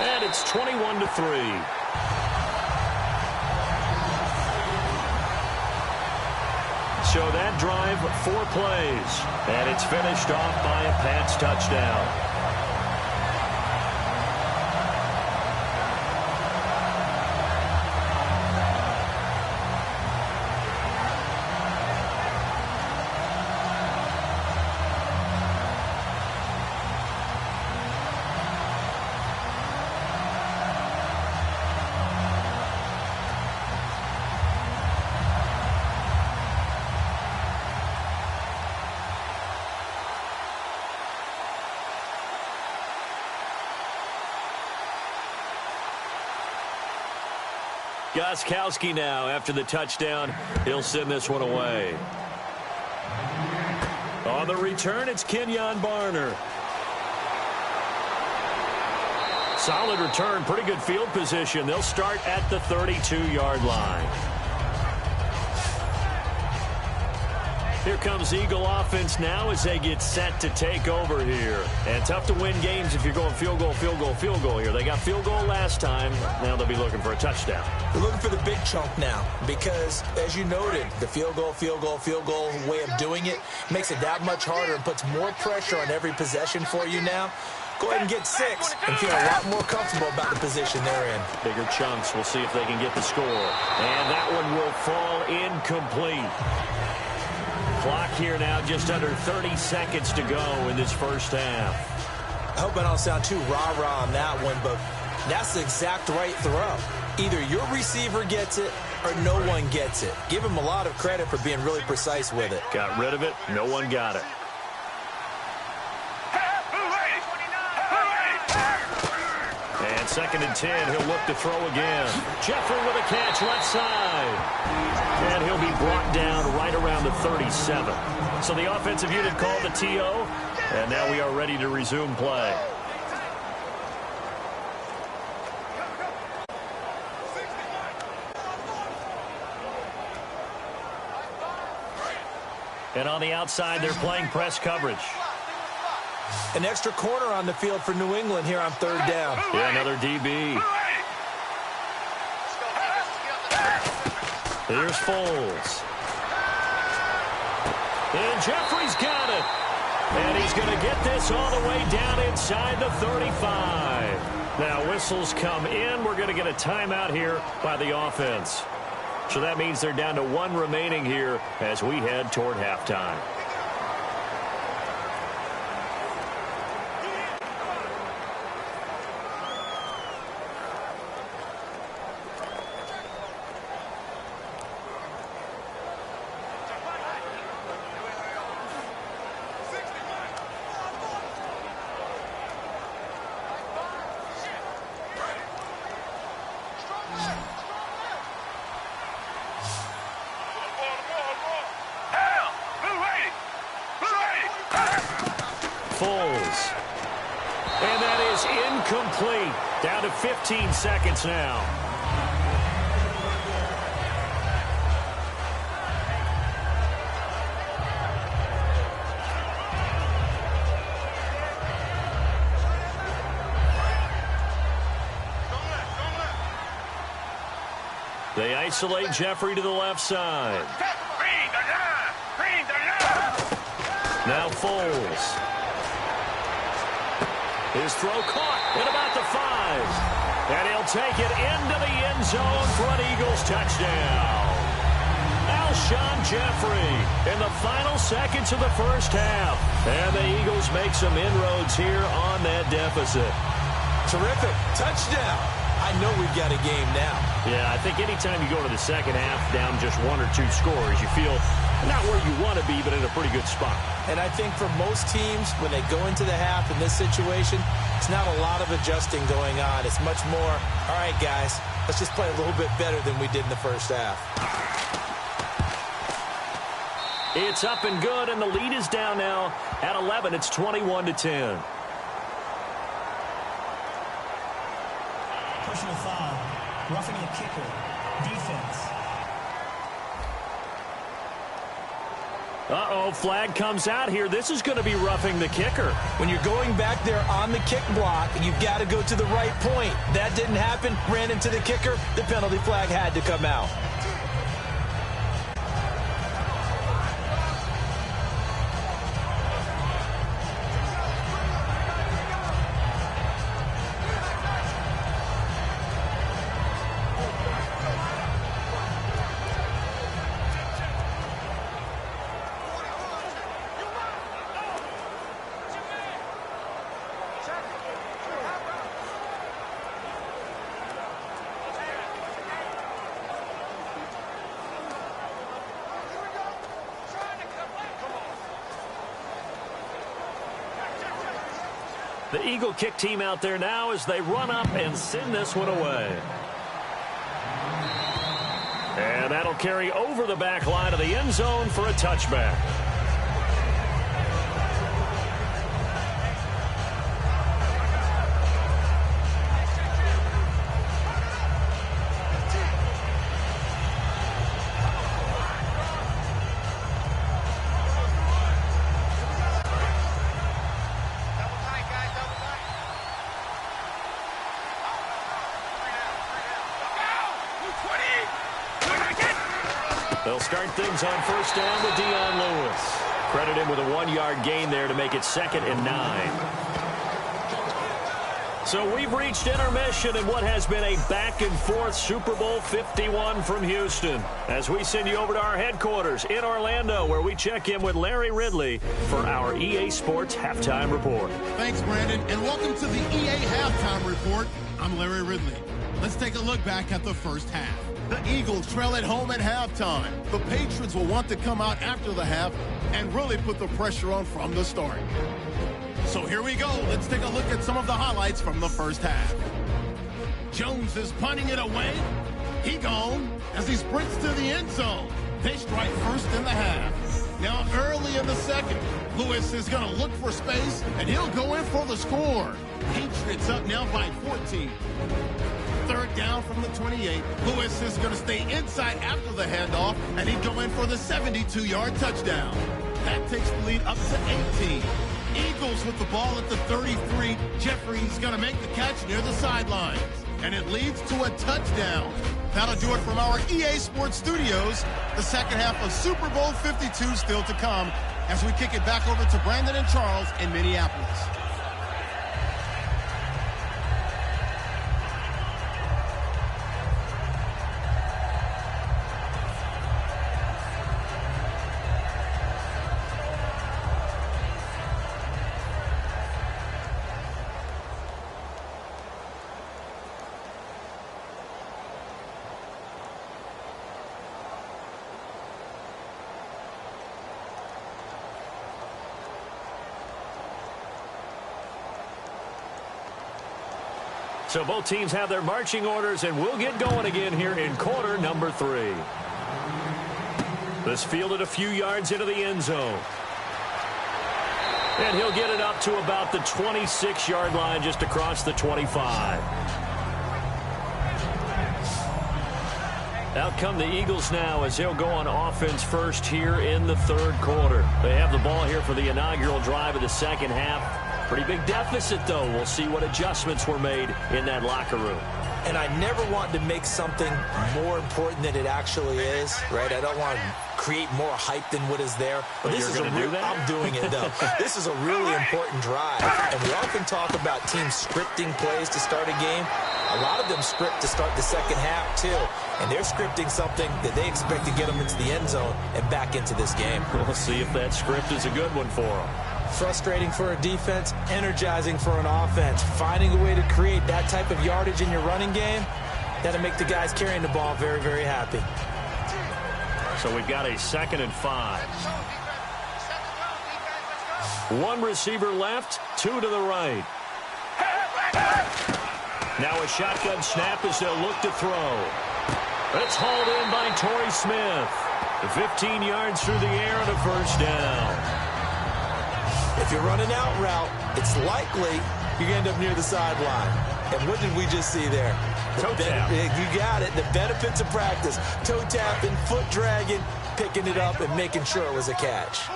And it's 21-3. So that drive, 4 plays. And it's finished off by a Pats touchdown. Gostkowski now after the touchdown. He'll send this one away. On the return, it's Kenyon Barner. Solid return, pretty good field position. They'll start at the 32-yard line. Here comes Eagle offense now as they get set to take over here. And tough to win games if you're going field goal, field goal, field goal here. They got field goal last time. Now they'll be looking for a touchdown. They're looking for the big chunk now because, as you noted, the field goal way of doing it makes it that much harder and puts more pressure on every possession for you now. Go ahead and get 6 and feel a lot more comfortable about the position they're in. Bigger chunks. We'll see if they can get the score. And that one will fall incomplete. Clock here now, just under 30 seconds to go in this first half. I hope I don't sound too rah-rah on that one, but that's the exact right throw. Either your receiver gets it or no one gets it. Give him a lot of credit for being really precise with it. Got rid of it. No one got it. And 2nd and 10. He'll look to throw again. Jeffrey with a catch left side. And he'll be brought down right around the 37. So the offensive unit called the TO. And now we are ready to resume play. And on the outside, they're playing press coverage. An extra corner on the field for New England here on 3rd down. Yeah, another DB. Here's Foles. And Jeffrey's got it. And he's going to get this all the way down inside the 35. Now, whistles come in. We're going to get a timeout here by the offense. So that means they're down to 1 remaining here as we head toward halftime. Foles. And that is incomplete. Down to 15 seconds now. They isolate Jeffrey to the left side. Now Foles. His throw caught at about the 5. And he'll take it into the end zone for an Eagles touchdown. Alshon Jeffrey in the final seconds of the first half. And the Eagles make some inroads here on that deficit. Terrific. Touchdown. I know we've got a game now. Yeah, I think anytime you go to the second half down just 1 or 2 scores, you feel not where you want to be, but in a pretty good spot. And I think for most teams, when they go into the half in this situation, it's not a lot of adjusting going on. It's much more, all right, guys, let's just play a little bit better than we did in the first half. It's up and good, and the lead is down now at 11. It's 21-10. Personal foul. Roughing the kicker. Defense. Uh-oh, flag comes out here. This is going to be roughing the kicker. When you're going back there on the kick block, you've got to go to the right point. That didn't happen. Ran into the kicker. The penalty flag had to come out. The Eagle kick team out there now as they run up and send this one away. And that'll carry over the back line of the end zone for a touchback. They'll start things on first down with Dion Lewis. Credit him with a 1-yard gain there to make it 2nd and 9. So we've reached intermission in what has been a back-and-forth Super Bowl 51 from Houston. As we send you over to our headquarters in Orlando, where we check in with Larry Ridley for our EA Sports Halftime Report. Thanks, Brandon, and welcome to the EA Halftime Report. I'm Larry Ridley. Let's take a look back at the first half. The Eagles trail at home at halftime. The Patriots will want to come out after the half and really put the pressure on from the start. So here we go. Let's take a look at some of the highlights from the first half. Jones is punting it away. He gone as he sprints to the end zone. They strike first in the half. Now early in the second, Lewis is going to look for space, and he'll go in for the score. Patriots up now by 14. Third down from the 28. Lewis is going to stay inside after the handoff, and he'd go in for the 72-yard touchdown. That takes the lead up to 18. Eagles with the ball at the 33. Jeffrey's going to make the catch near the sidelines, and it leads to a touchdown. That'll do it from our EA Sports Studios. The second half of Super Bowl 52 still to come as we kick it back over to Brandon and Charles in Minneapolis. So both teams have their marching orders, and we'll get going again here in quarter number 3. This fielded a few yards into the end zone. And he'll get it up to about the 26-yard line, just across the 25. Out come the Eagles now as they'll go on offense first here in the third quarter. They have the ball here for the inaugural drive of the second half. Pretty big deficit, though. We'll see what adjustments were made in that locker room. And I never want to make something more important than it actually is, right? I don't want to create more hype than what is there. But this is a real, I'm doing it, though. This is a really important drive. And we often talk about teams scripting plays to start a game. A lot of them script to start the second half, too. And they're scripting something that they expect to get them into the end zone and back into this game. We'll see if that script is a good one for them. Frustrating for a defense, energizing for an offense. Finding a way to create that type of yardage in your running game, that'll make the guys carrying the ball very, very happy. So we've got a 2nd and 5. One receiver left, 2 to the right. Now a shotgun snap as they'll look to throw. It's hauled in by Torrey Smith. 15 yards through the air and a first down. If you're running out route, it's likely you're going to end up near the sideline. And what did we just see there? Toe tap. You got it. The benefits of practice. Toe tapping, foot dragging, picking it up, and making sure it was a catch.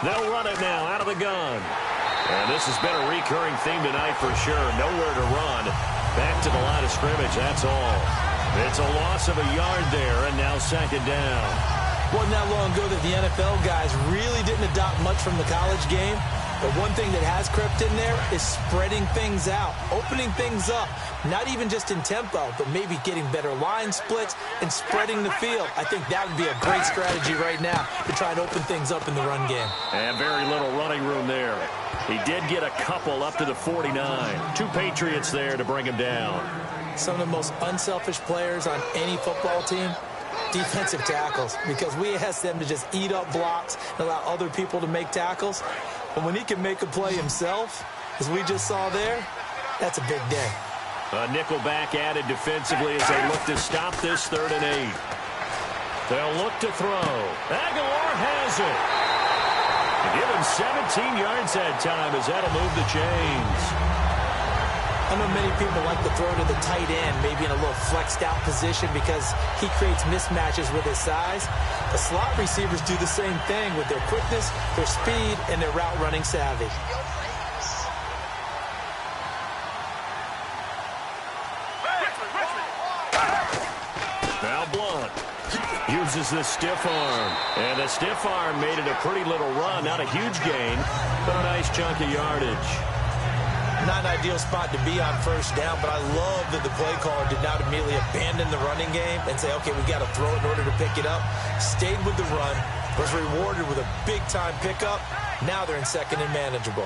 They'll run it now out of the gun. And this has been a recurring theme tonight for sure. Nowhere to run. Back to the line of scrimmage, that's all. It's a loss of a yard there, and now 2nd down. Wasn't that long ago that the NFL guys really didn't adopt much from the college game. But one thing that has crept in there is spreading things out, opening things up, not even just in tempo, but maybe getting better line splits and spreading the field. I think that would be a great strategy right now to try and open things up in the run game. And very little running room there. He did get a couple up to the 49. 2 Patriots there to bring him down. Some of the most unselfish players on any football team, defensive tackles, because we ask them to just eat up blocks and allow other people to make tackles. But when he can make a play himself, as we just saw there, That's a big day. A nickel back added defensively as they look to stop this 3rd and 8. They'll look to throw. Aguilar has it. Given 17 yards that time as that'll move the chains. I know many people like to throw to the tight end, maybe in a little flexed out position because he creates mismatches with his size. The slot receivers do the same thing with their quickness, their speed, and their route running savvy. Now Blunt uses the stiff arm. And the stiff arm made it a pretty little run. Not a huge gain, but a nice chunk of yardage. Not an ideal spot to be on 1st down, but I love that the play caller did not immediately abandon the running game and say, okay, we got to throw it in order to pick it up. Stayed with the run, was rewarded with a big-time pickup. Now they're in 2nd and manageable.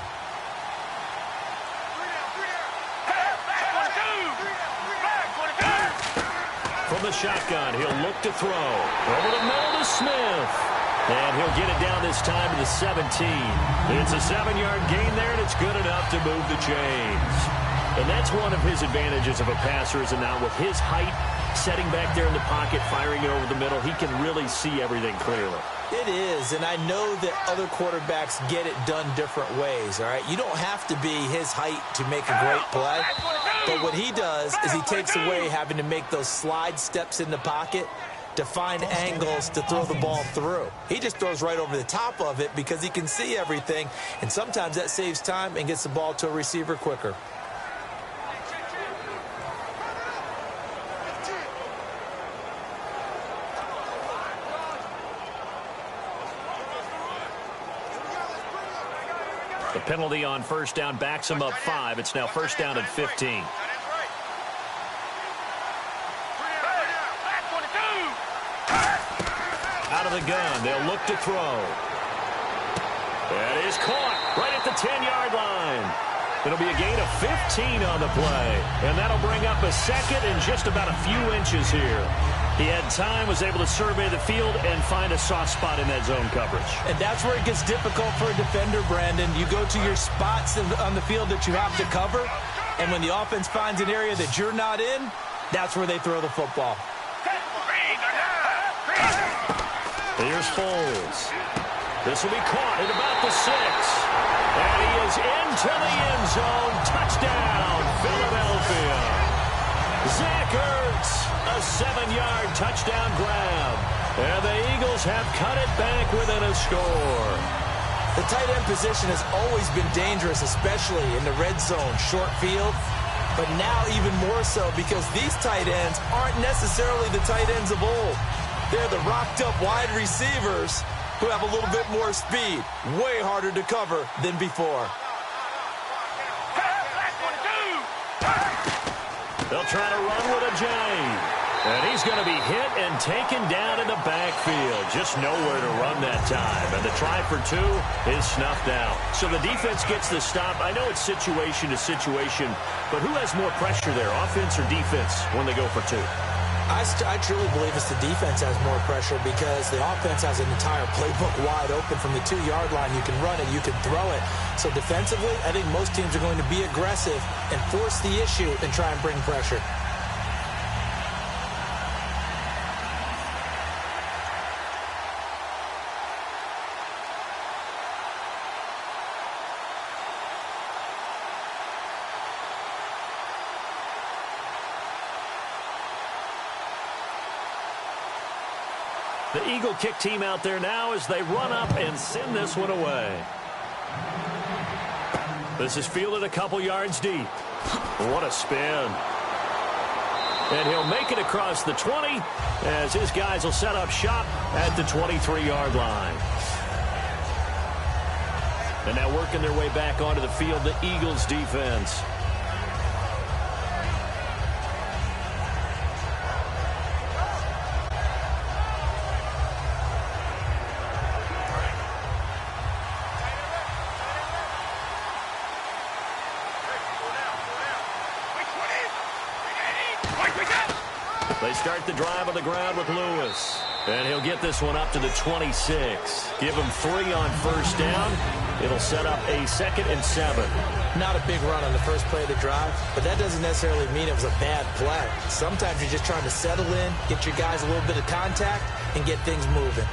From the shotgun, he'll look to throw. Over the middle to Smith. And he'll get it down this time to the 17. It's a 7-yard gain there, and it's good enough to move the chains. And that's one of his advantages of a passer, is now with his height, setting back there in the pocket, firing it over the middle, he can really see everything clearly. It is, and I know that other quarterbacks get it done different ways, all right? You don't have to be his height to make a great play, but what he does is he takes away having to make those slide steps in the pocket to find angles to throw the ball through. He just throws right over the top of it because he can see everything, and sometimes that saves time and gets the ball to a receiver quicker. The penalty on 1st down backs him up 5. It's now 1st down and 15. Out of the gun, they'll look to throw. That is caught right at the 10-yard line. It'll be a gain of 15 on the play, and that'll bring up a 2nd and just about a few inches here. He had time, was able to survey the field and find a soft spot in that zone coverage. And that's where it gets difficult for a defender, Brandon. You go to your spots on the field that you have to cover, and when the offense finds an area that you're not in, that's where they throw the football. Here's Foles. This will be caught at about the 6. And he is into the end zone. Touchdown, Philadelphia. Zach Ertz, a 7-yard touchdown grab. And the Eagles have cut it back within a score. The tight end position has always been dangerous, especially in the red zone, short field. But now even more so because these tight ends aren't necessarily the tight ends of old. They're the rocked-up wide receivers who have a little bit more speed. Way harder to cover than before. They'll try to run with a J. And he's going to be hit and taken down in the backfield. Just nowhere to run that time. And the try for 2 is snuffed out. So the defense gets the stop. I know it's situation to situation, but who has more pressure there, offense or defense, when they go for 2? I truly believe it's the defense has more pressure because the offense has an entire playbook wide open from the 2-yard line. You can run it, you can throw it. So defensively, I think most teams are going to be aggressive and force the issue and try and bring pressure. The Eagle kick team out there now as they run up and send this one away. This is fielded a couple yards deep. What a spin. And he'll make it across the 20 as his guys will set up shop at the 23-yard line. And now working their way back onto the field, the Eagles defense. They start the drive on the ground with Lewis. And he'll get this one up to the 26. Give him 3 on first down. It'll set up a 2nd and 7. Not a big run on the first play of the drive, but that doesn't necessarily mean it was a bad play. Sometimes you're just trying to settle in, get your guys a little bit of contact, and get things moving.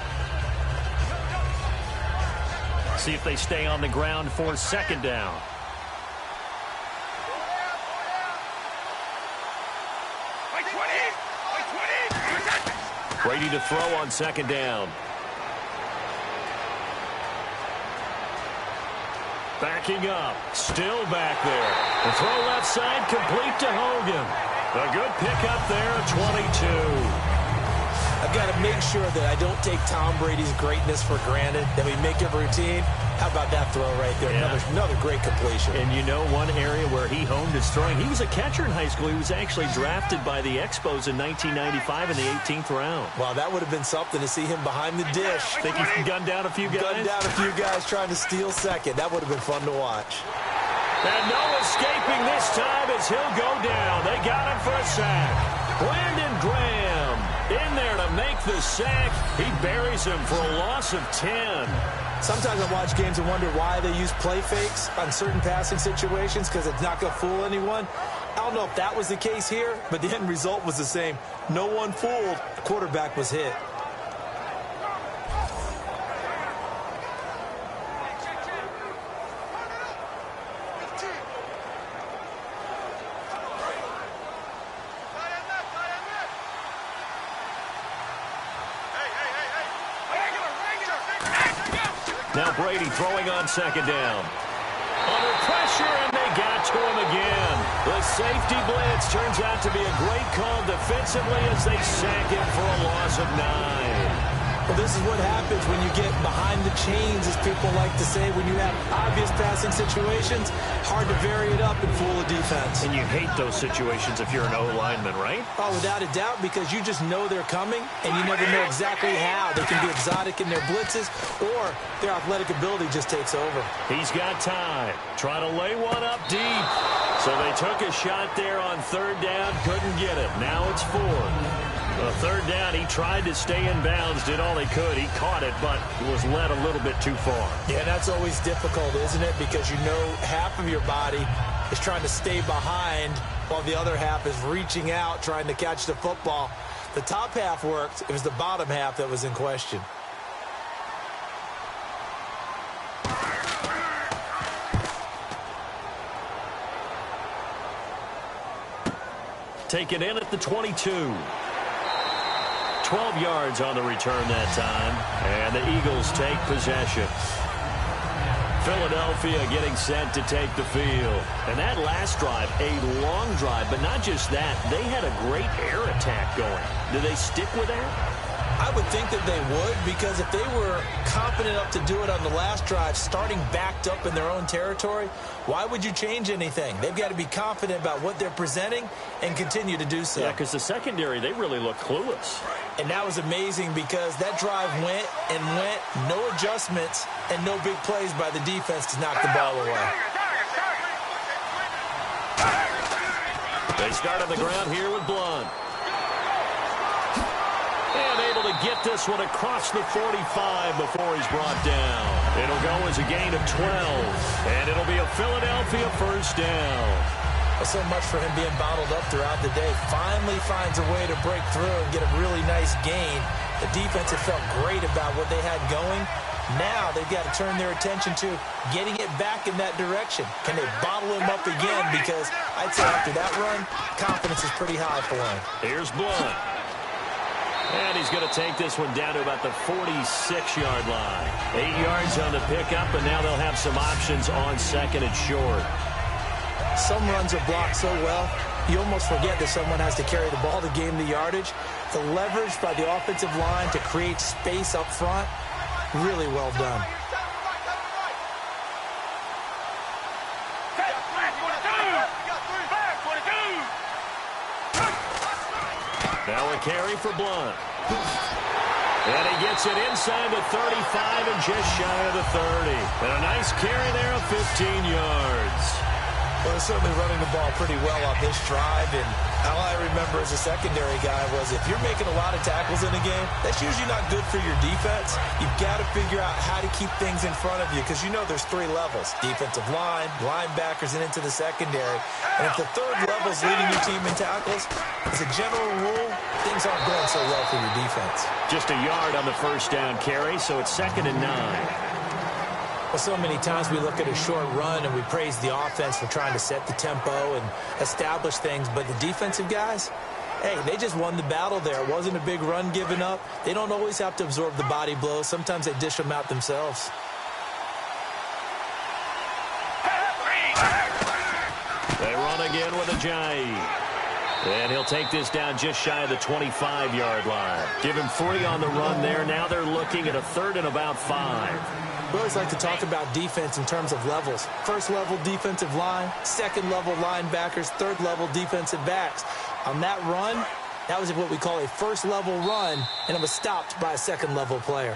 See if they stay on the ground for 2nd down. Brady to throw on 2nd down. Backing up. Still back there. The throw left side complete to Hogan. A good pickup there at 22. I've got to make sure that I don't take Tom Brady's greatness for granted, that we make it routine. How about that throw right there? Yeah. Another great completion. And you know one area where he honed his throwing? He was a catcher in high school. He was actually drafted by the Expos in 1995 in the 18th round. Wow, that would have been something to see him behind the dish. Think he gunned down a few guys? Gunned down a few guys trying to steal second. That would have been fun to watch. And no escaping this time as he'll go down. They got him for a sack. Brandon Graham in there to make the sack. He buries him for a loss of 10. Sometimes I watch games and wonder why they use play fakes on certain passing situations, because it's not going to fool anyone. I don't know if that was the case here, but the end result was the same. No one fooled. The quarterback was hit. Now Brady throwing on 2nd down. Under pressure, and they got to him again. The safety blitz turns out to be a great call defensively as they sack him for a loss of 9. Well, this is what happens when you get behind the chains, as people like to say. When you have obvious passing situations, hard to vary it up and fool a defense. And you hate those situations if you're an O-lineman, right? Oh, without a doubt, because you just know they're coming, and you never know exactly how. They can be exotic in their blitzes, or their athletic ability just takes over. He's got time. Trying to lay one up deep. So they took a shot there on 3rd down, couldn't get it. Now it's 4th. 3rd down, he tried to stay in bounds, did all he could. He caught it, but he was led a little bit too far. Yeah, that's always difficult, isn't it? Because you know half of your body is trying to stay behind while the other half is reaching out, trying to catch the football. The top half worked. It was the bottom half that was in question. Taken in at the 22. 12 yards on the return that time, and the Eagles take possession. Philadelphia getting set to take the field. And that last drive, a long drive, but not just that. They had a great air attack going. Do they stick with that? I would think that they would, because if they were confident enough to do it on the last drive, starting backed up in their own territory, why would you change anything? They've got to be confident about what they're presenting and continue to do so. Yeah, because the secondary, they really look clueless. And that was amazing, because that drive went and went, no adjustments, and no big plays by the defense to knock the ball away. They start on the ground here with Blunt. And able to get this one across the 45 before he's brought down. It'll go as a gain of 12. And it'll be a Philadelphia 1st down. Well, so much for him being bottled up throughout the day. Finally finds a way to break through and get a really nice gain. The defense had felt great about what they had going. Now they've got to turn their attention to getting it back in that direction. Can they bottle him up again? Because I'd say after that run, confidence is pretty high for him. Here's Blunt. And he's going to take this one down to about the 46-yard line. 8 yards on the pickup, and now they'll have some options on 2nd and short. Some runs are blocked so well, you almost forget that someone has to carry the ball to gain the yardage. The leverage by the offensive line to create space up front, really well done. Now a carry for Blunt. And he gets it inside the 35 and just shy of the 30. And a nice carry there of 15 yards. Well, they're certainly running the ball pretty well on this drive, and all I remember as a secondary guy was if you're making a lot of tackles in a game, that's usually not good for your defense. You've got to figure out how to keep things in front of you because you know there's three levels: defensive line, linebackers, and into the secondary. And if the third level is leading your team in tackles, as a general rule, things aren't going so well for your defense. Just a yard on the first down carry, so it's 2nd and 9. Well, so many times we look at a short run and we praise the offense for trying to set the tempo and establish things, but the defensive guys, hey, they just won the battle there. It wasn't a big run given up. They don't always have to absorb the body blows. Sometimes they dish them out themselves. They run again with Ajayi. And he'll take this down just shy of the 25-yard line. Give him 3 on the run there. Now they're looking at a 3rd and about 5. We always like to talk about defense in terms of levels. First level defensive line, second level linebackers, third level defensive backs. On that run, that was what we call a first level run, and it was stopped by a second level player.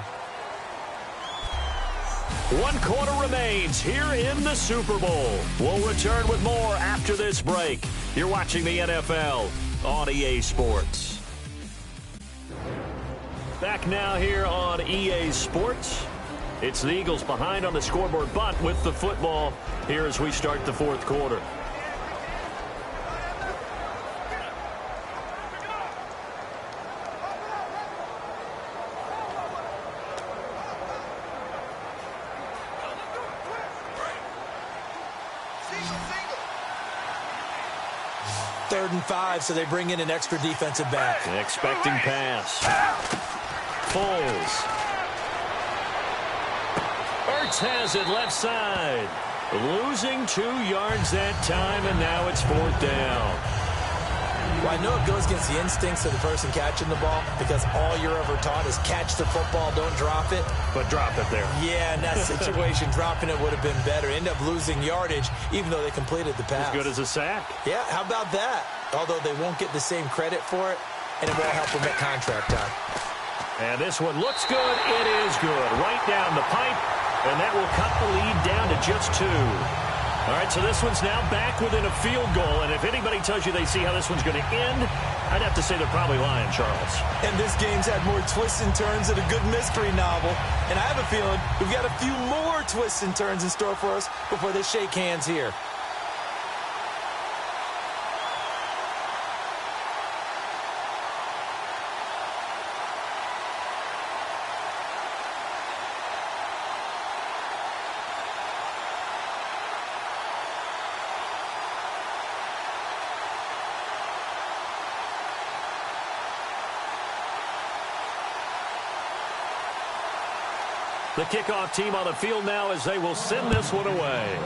1 quarter remains here in the Super Bowl. We'll return with more after this break. You're watching the NFL on EA Sports. Back now here on EA Sports. It's the Eagles behind on the scoreboard, but with the football here as we start the 4th quarter. Third and 5, so they bring in an extra defensive back. Expecting pass. Foles. Ertz has it left side. Losing 2 yards that time, and now it's 4th down. Well, I know it goes against the instincts of the person catching the ball because all you're ever taught is catch the football, don't drop it. But drop it there. Yeah, in that situation, dropping it would have been better. End up losing yardage, even though they completed the pass. As good as a sack. Yeah, how about that? Although they won't get the same credit for it, and it won't help them at contract time. And this one looks good. It is good. Right down the pipe. And that will cut the lead down to just 2. All right, so this one's now back within a field goal. And if anybody tells you they see how this one's going to end, I'd have to say they're probably lying, Charles. And this game's had more twists and turns than a good mystery novel. And I have a feeling we've got a few more twists and turns in store for us before they shake hands here. The kickoff team on the field now as they will send this one away.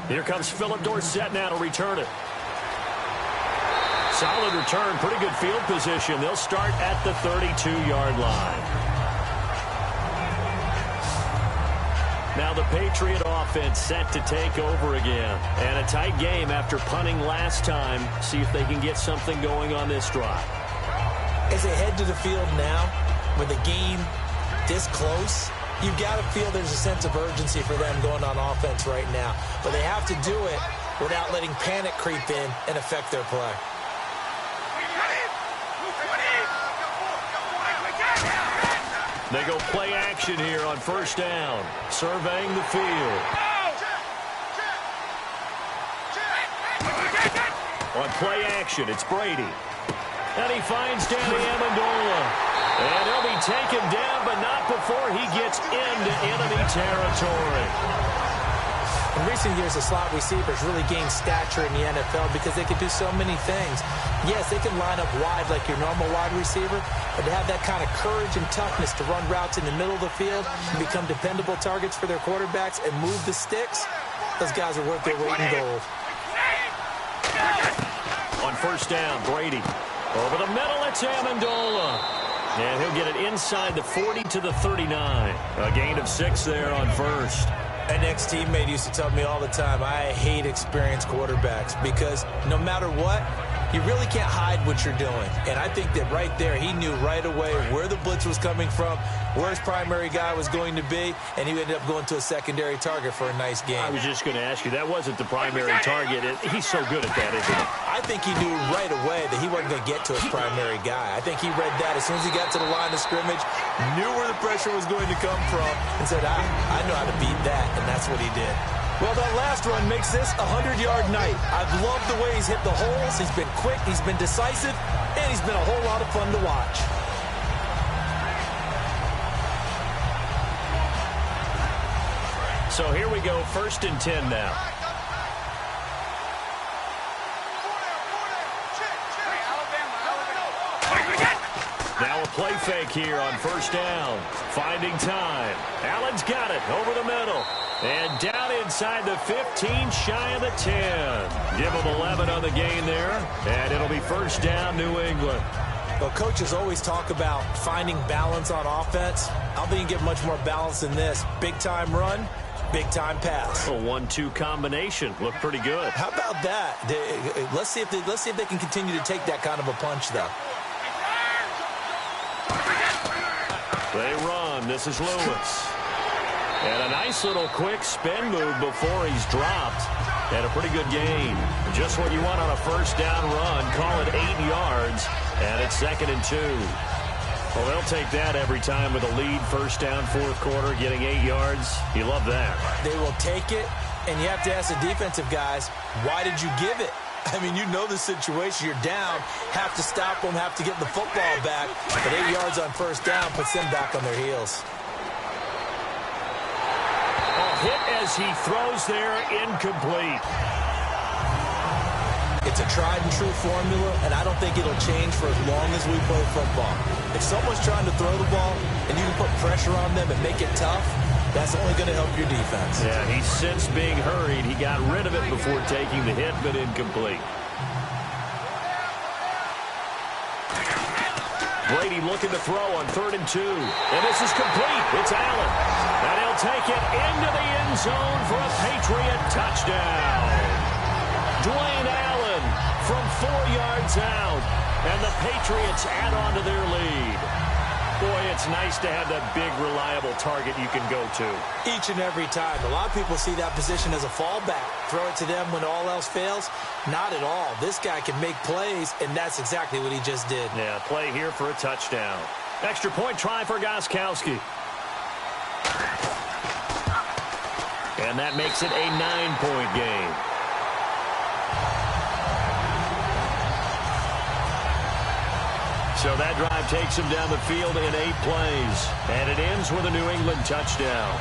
Here comes Philip Dorsett now to return it. Solid return, pretty good field position. They'll start at the 32-yard line. Now the Patriot offense set to take over again. And a tight game after punting last time. See if they can get something going on this drive. As they head to the field now, with a game this close, you've got to feel there's a sense of urgency for them going on offense right now. But they have to do it without letting panic creep in and affect their play. They go play action here on first down, surveying the field. On play action, it's Brady. And he finds Danny Amendola. And he'll be taken down, but not before he gets into enemy territory. In recent years, the slot receivers really gained stature in the NFL because they can do so many things. Yes, they can line up wide like your normal wide receiver, but to have that kind of courage and toughness to run routes in the middle of the field and become dependable targets for their quarterbacks and move the sticks, those guys are worth their weight in gold. On first down, Brady. Over the middle, it's Amendola. And he'll get it inside the 40 to the 39. A gain of 6 there on first. An ex-teammate used to tell me all the time, I hate experienced quarterbacks because no matter what, you really can't hide what you're doing. And I think that right there, he knew right away where the blitz was coming from, where his primary guy was going to be, and he ended up going to a secondary target for a nice game. I was just going to ask you, that wasn't the primary target. He's so good at that, isn't he? I think he knew right away that he wasn't going to get to his primary guy. I think he read that as soon as he got to the line of scrimmage, knew where the pressure was going to come from, and said, I know how to beat that, and that's what he did. Well, that last run makes this a 100-yard night. I've loved the way he's hit the holes. He's been quick, he's been decisive, and he's been a whole lot of fun to watch. So here we go, 1st and 10 now. Now a play fake here on 1st down. Finding time. Allen's got it over the middle. And down inside the 15, shy of the 10. Give him 11 on the gain there. And it'll be 1st down, New England. Well, coaches always talk about finding balance on offense. I don't think you get much more balance than this. Big-time run, big-time pass. A 1-2 combination. Looked pretty good. How about that? Let's see if they can continue to take that kind of a punch, though. They run. This is Lewis. And a nice little quick spin move before he's dropped. And a pretty good gain. Just what you want on a 1st down run. Call it 8 yards. And it's 2nd and 2. Well, they'll take that every time with a lead. 1st down, 4th quarter, getting 8 yards. You love that. They will take it. And you have to ask the defensive guys, why did you give it? I mean, you know the situation. You're down. Have to stop them. Have to get the football back. But 8 yards on 1st down puts them back on their heels. Hit as he throws there, incomplete. It's a tried and true formula, and I don't think it'll change for as long as we play football. If someone's trying to throw the ball and you can put pressure on them and make it tough, that's only going to help your defense. Yeah, he sensed being hurried. He got rid of it before taking the hit, but incomplete. Brady looking to throw on 3rd and 2. And this is complete. It's Allen. And he'll take it into the end zone for a Patriot touchdown. Dwayne Allen from 4 yards out. And the Patriots add on to their lead. Boy, it's nice to have that big, reliable target you can go to. Each and every time. A lot of people see that position as a fallback. Throw it to them when all else fails. Not at all. This guy can make plays, and that's exactly what he just did. Yeah, play here for a touchdown. Extra point try for Gostkowski. And that makes it a 9-point game. So that drive takes him down the field in 8 plays. And it ends with a New England touchdown.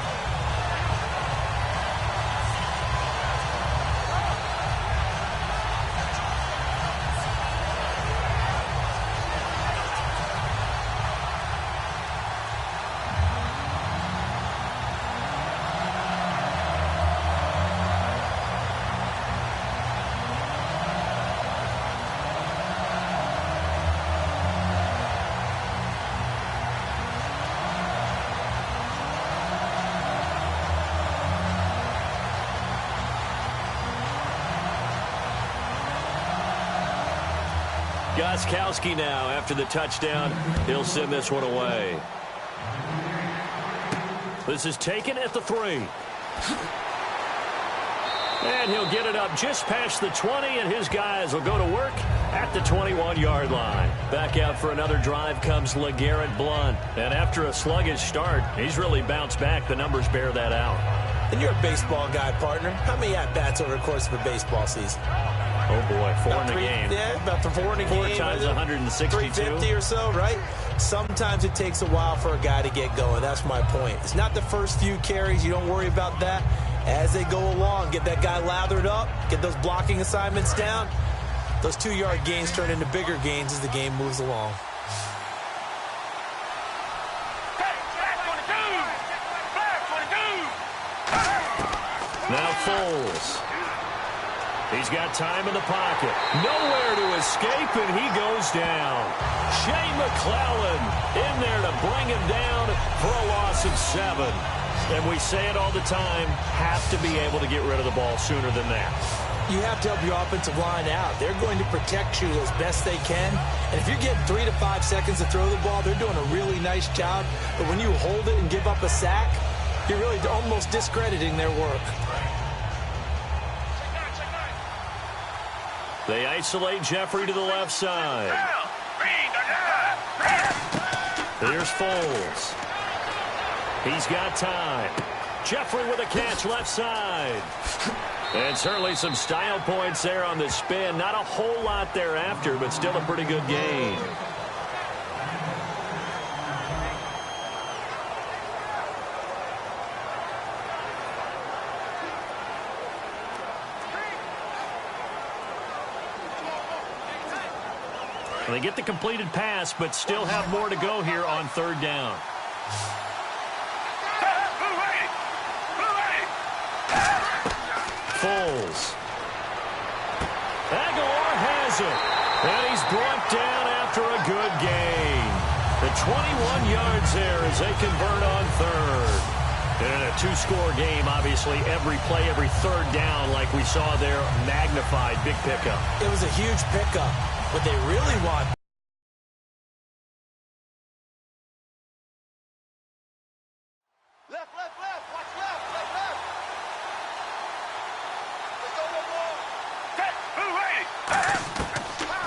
Gostkowski now, after the touchdown, he'll send this one away. This is taken at the 3. And he'll get it up just past the 20, and his guys will go to work at the 21-yard line. Back out for another drive comes LeGarrette Blount. And after a sluggish start, he's really bounced back. The numbers bear that out. And you're a baseball guy, partner. How many at-bats over the course of a baseball season? Oh, boy, 4 in a game. Yeah, about 4 in a game. 4 times 162. 350 or so, right? Sometimes it takes a while for a guy to get going. That's my point. It's not the first few carries. You don't worry about that. As they go along, get that guy lathered up, get those blocking assignments down. Those 2-yard gains turn into bigger gains as the game moves along. Now Foles. He's got time in the pocket. Nowhere to escape, and he goes down. Shea McClellan in there to bring him down for a loss of 7. And we say it all the time, have to be able to get rid of the ball sooner than that. You have to help your offensive line out. They're going to protect you as best they can. And if you're getting 3 to 5 seconds to throw the ball, they're doing a really nice job. But when you hold it and give up a sack, you're really almost discrediting their work. They isolate Jeffrey to the left side. Here's Foles. He's got time. Jeffrey with a catch left side. And certainly some style points there on the spin. Not a whole lot thereafter, but still a pretty good gain. They get the completed pass, but still have more to go here on third down. Foles. Aguilar has it. And he's brought down after a good gain. The 21 yards there as they convert on third. And in a two-score game, obviously, every play, every third down, like we saw there, magnified. Big pickup. It was a huge pickup. What they really want. Left, watch left.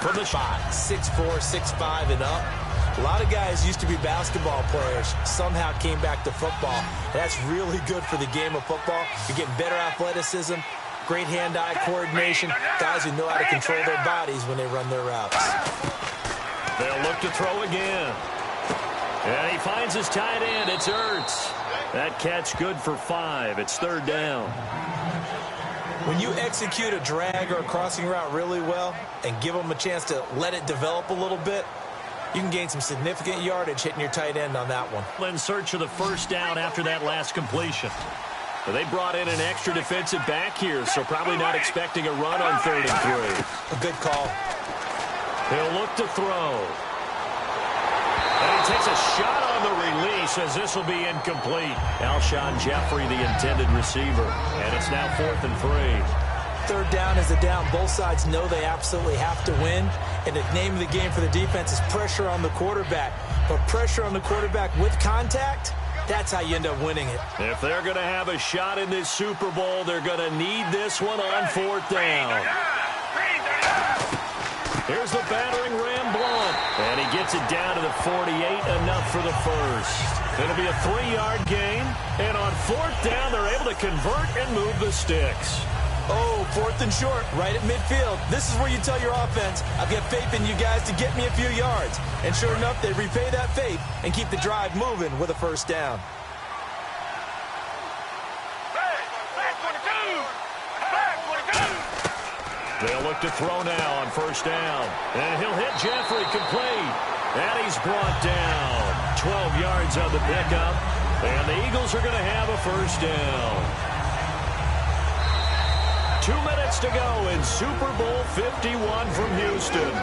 From the shot, 6'4", 6'5", and up. A lot of guys used to be basketball players, somehow came back to football. That's really good for the game of football. You're getting better athleticism, great hand-eye coordination, guys who know how to control their bodies when they run their routes. They'll look to throw again. And he finds his tight end. It's Ertz. That catch good for 5. It's third down. When you execute a drag or a crossing route really well and give them a chance to let it develop a little bit, you can gain some significant yardage hitting your tight end on that one. In search of the first down after that last completion. They brought in an extra defensive back here, so probably not expecting a run on 3rd and 3. A good call. He'll look to throw. And he takes a shot on the release as this will be incomplete. Alshon Jeffrey, the intended receiver. And it's now 4th and 3. Third down is a down. Both sides know they absolutely have to win. And the name of the game for the defense is pressure on the quarterback. But pressure on the quarterback with contact, that's how you end up winning it. If they're going to have a shot in this Super Bowl, they're going to need this one on 4th down. Here's the battering Ram Blunt. And he gets it down to the 48, enough for the first. It'll be a 3-yard gain. And on 4th down, they're able to convert and move the sticks. Oh, 4th and short, right at midfield. This is where you tell your offense, I've got faith in you guys to get me a few yards. And sure enough, they repay that faith and keep the drive moving with a first down. They'll look to throw now on first down. And he'll hit Jeffrey complete. And he's brought down. 12 yards on the pickup. And the Eagles are going to have a first down. 2 minutes to go in Super Bowl 51 from Houston.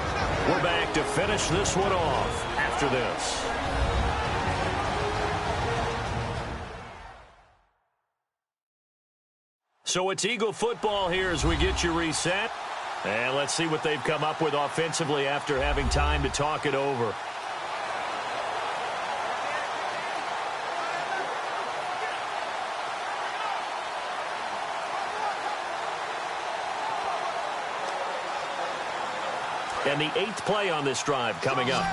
We're back to finish this one off after this. So it's Eagle football here as we get you reset. And let's see what they've come up with offensively after having time to talk it over. And the 8th play on this drive coming up.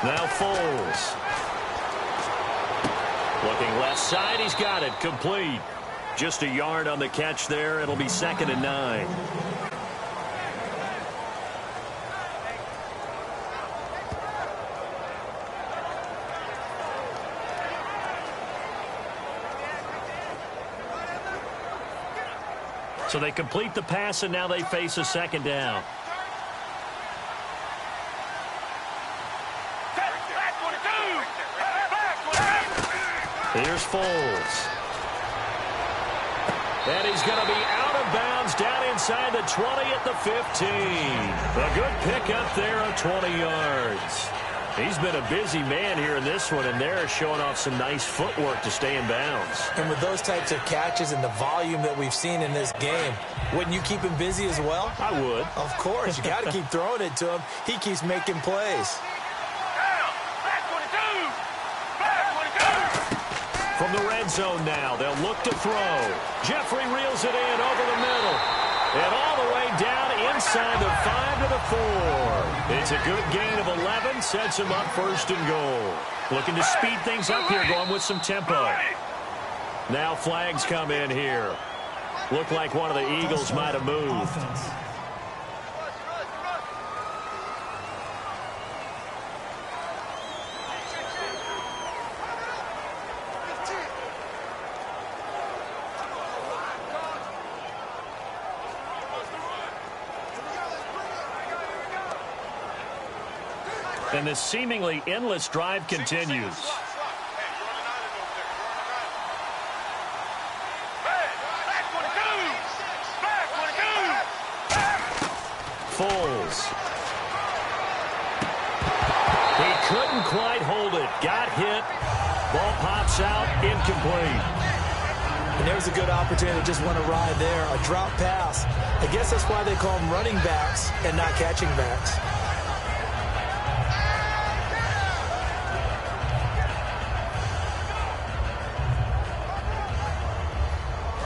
Now Foles. Looking left side, he's got it, complete. Just a yard on the catch there. It'll be 2nd and 9. So they complete the pass, and now they face a 2nd down. Here's Foles. And he's going to be out of bounds down inside the 20 at the 15. A good pickup there of 20 yards. He's been a busy man here in this one, and they're showing off some nice footwork to stay in bounds. And with those types of catches and the volume that we've seen in this game, wouldn't you keep him busy as well? I would. Of course. You got to keep throwing it to him. He keeps making plays. From the red zone now, they'll look to throw. Jeffrey reels it in over the middle. And all the way down inside the 5 to the 4. It's a good gain of 11. Sets him up first and goal. Looking to speed things up here, going with some tempo. Now flags come in here. Looked like one of the Eagles might have moved. And this seemingly endless drive continues. Foles. He couldn't quite hold it. Got hit. Ball pops out. Incomplete. And there's a good opportunity to just want to ride there. A drop pass. I guess that's why they call them running backs and not catching backs.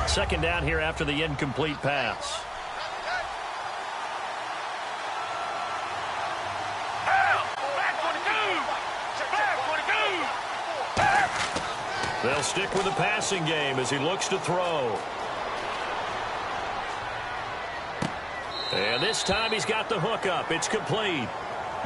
Second down here after the incomplete pass. They'll stick with the passing game as he looks to throw. And this time he's got the hook up. It's complete.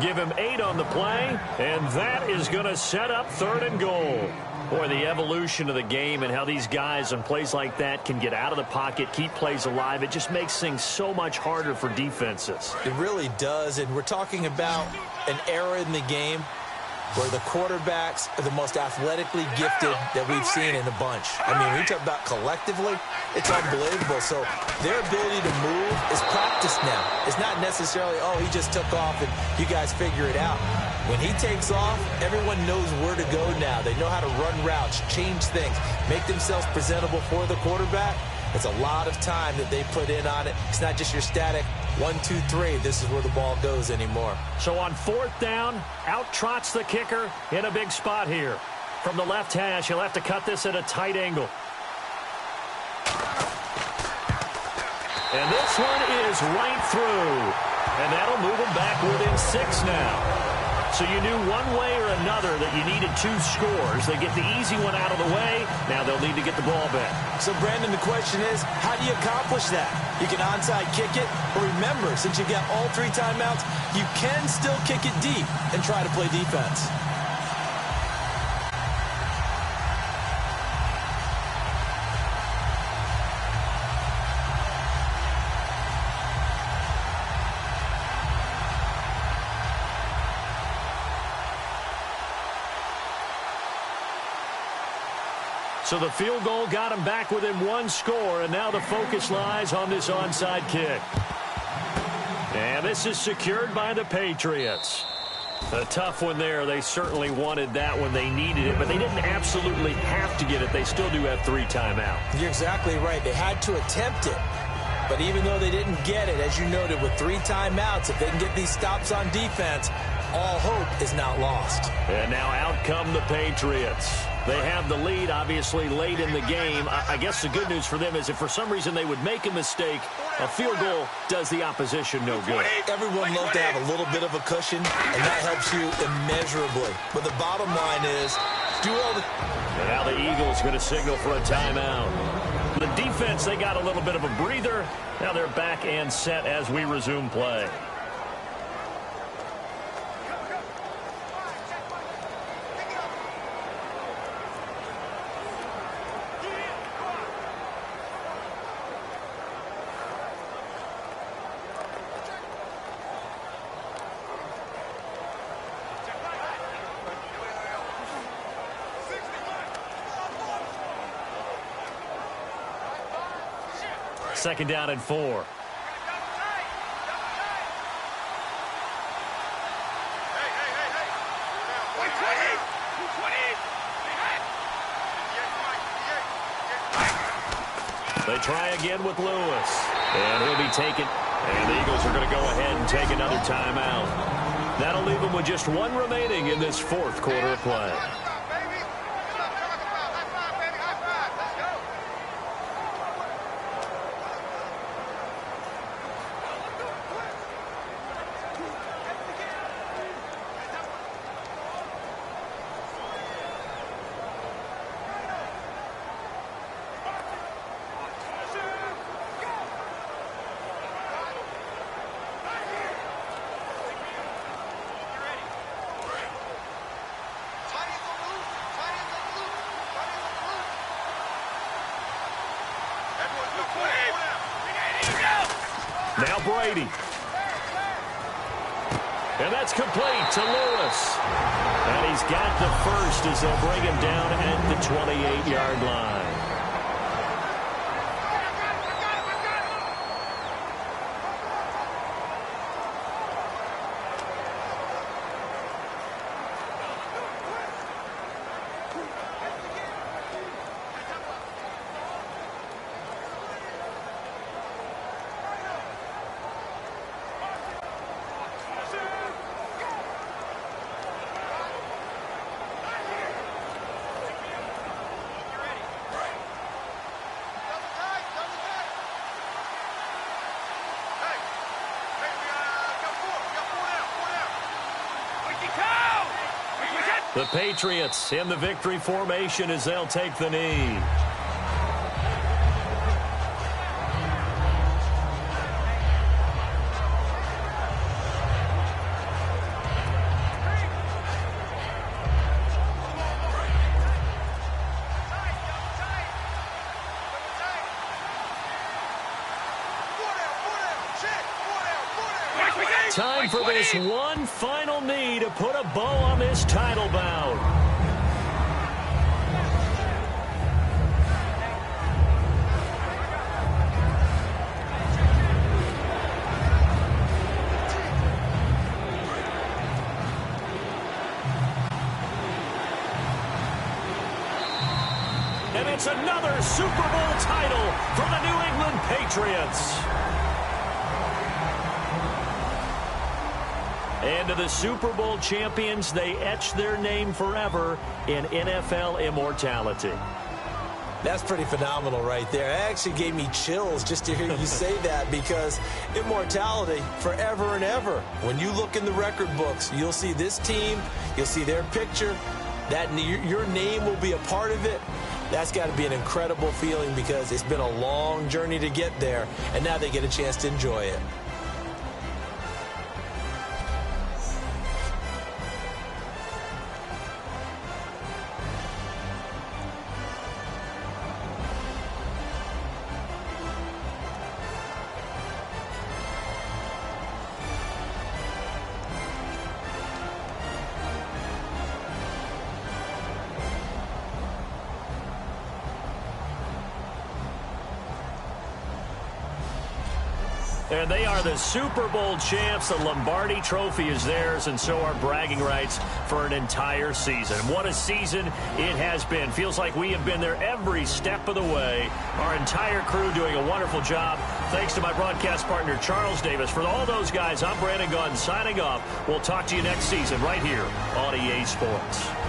Give him 8 on the play, and that is going to set up 3rd and goal. Boy, the evolution of the game and how these guys on plays like that can get out of the pocket, keep plays alive, it just makes things so much harder for defenses. It really does, and we're talking about an era in the game where the quarterbacks are the most athletically gifted that we've seen in a bunch. I mean, when you talk about collectively, it's unbelievable. So their ability to move is practiced now. It's not necessarily, oh, he just took off and you guys figure it out. When he takes off, everyone knows where to go now. They know how to run routes, change things, make themselves presentable for the quarterback. It's a lot of time that they put in on it. It's not just your static 1, 2, 3. This is where the ball goes anymore. So on 4th down, out trots the kicker in a big spot here. From the left hash, he'll have to cut this at a tight angle. And this one is right through. And that'll move him back within 6 now. So you knew one way or another that you needed 2 scores. They get the easy one out of the way. Now they'll need to get the ball back. So, Brandon, the question is, how do you accomplish that? You can onside kick it, but remember, since you've got all 3 timeouts, you can still kick it deep and try to play defense. So the field goal got him back within 1 score, and now the focus lies on this onside kick. And this is secured by the Patriots. A tough one there. They certainly wanted that when they needed it, but they didn't absolutely have to get it. They still do have 3 timeouts. You're exactly right. They had to attempt it. But even though they didn't get it, as you noted, with 3 timeouts, if they can get these stops on defense, all hope is not lost. And now out come the Patriots. They have the lead, obviously, late in the game. I guess the good news for them is if for some reason they would make a mistake, a field goal does the opposition no good. Everyone loves to have a little bit of a cushion, and that helps you immeasurably. But the bottom line is, do all the... And now the Eagles going to signal for a timeout. The defense, they got a little bit of a breather. Now they're back and set as we resume play. Second down and 4. They try again with Lewis. And he'll be taken. And the Eagles are going to go ahead and take another timeout. That'll leave them with just one remaining in this fourth quarter of play. Now Brady. And that's complete to Lewis. And he's got the first as they'll bring him down at the 28-yard line. The Patriots in the victory formation as they'll take the knee. Time for this one final knee to put a bow on this title bout. And it's another Super Bowl title for the New England Patriots. And to the Super Bowl champions, they etch their name forever in NFL immortality. That's pretty phenomenal right there. It actually gave me chills just to hear you say that, because immortality forever and ever. When you look in the record books, you'll see this team, you'll see their picture, that your name will be a part of it. That's got to be an incredible feeling, because it's been a long journey to get there, and now they get a chance to enjoy it. And they are the Super Bowl champs. The Lombardi Trophy is theirs, and so are bragging rights for an entire season. What a season it has been. Feels like we have been there every step of the way. Our entire crew doing a wonderful job. Thanks to my broadcast partner, Charles Davis. For all those guys, I'm Brandon Gunn signing off. We'll talk to you next season right here on EA Sports.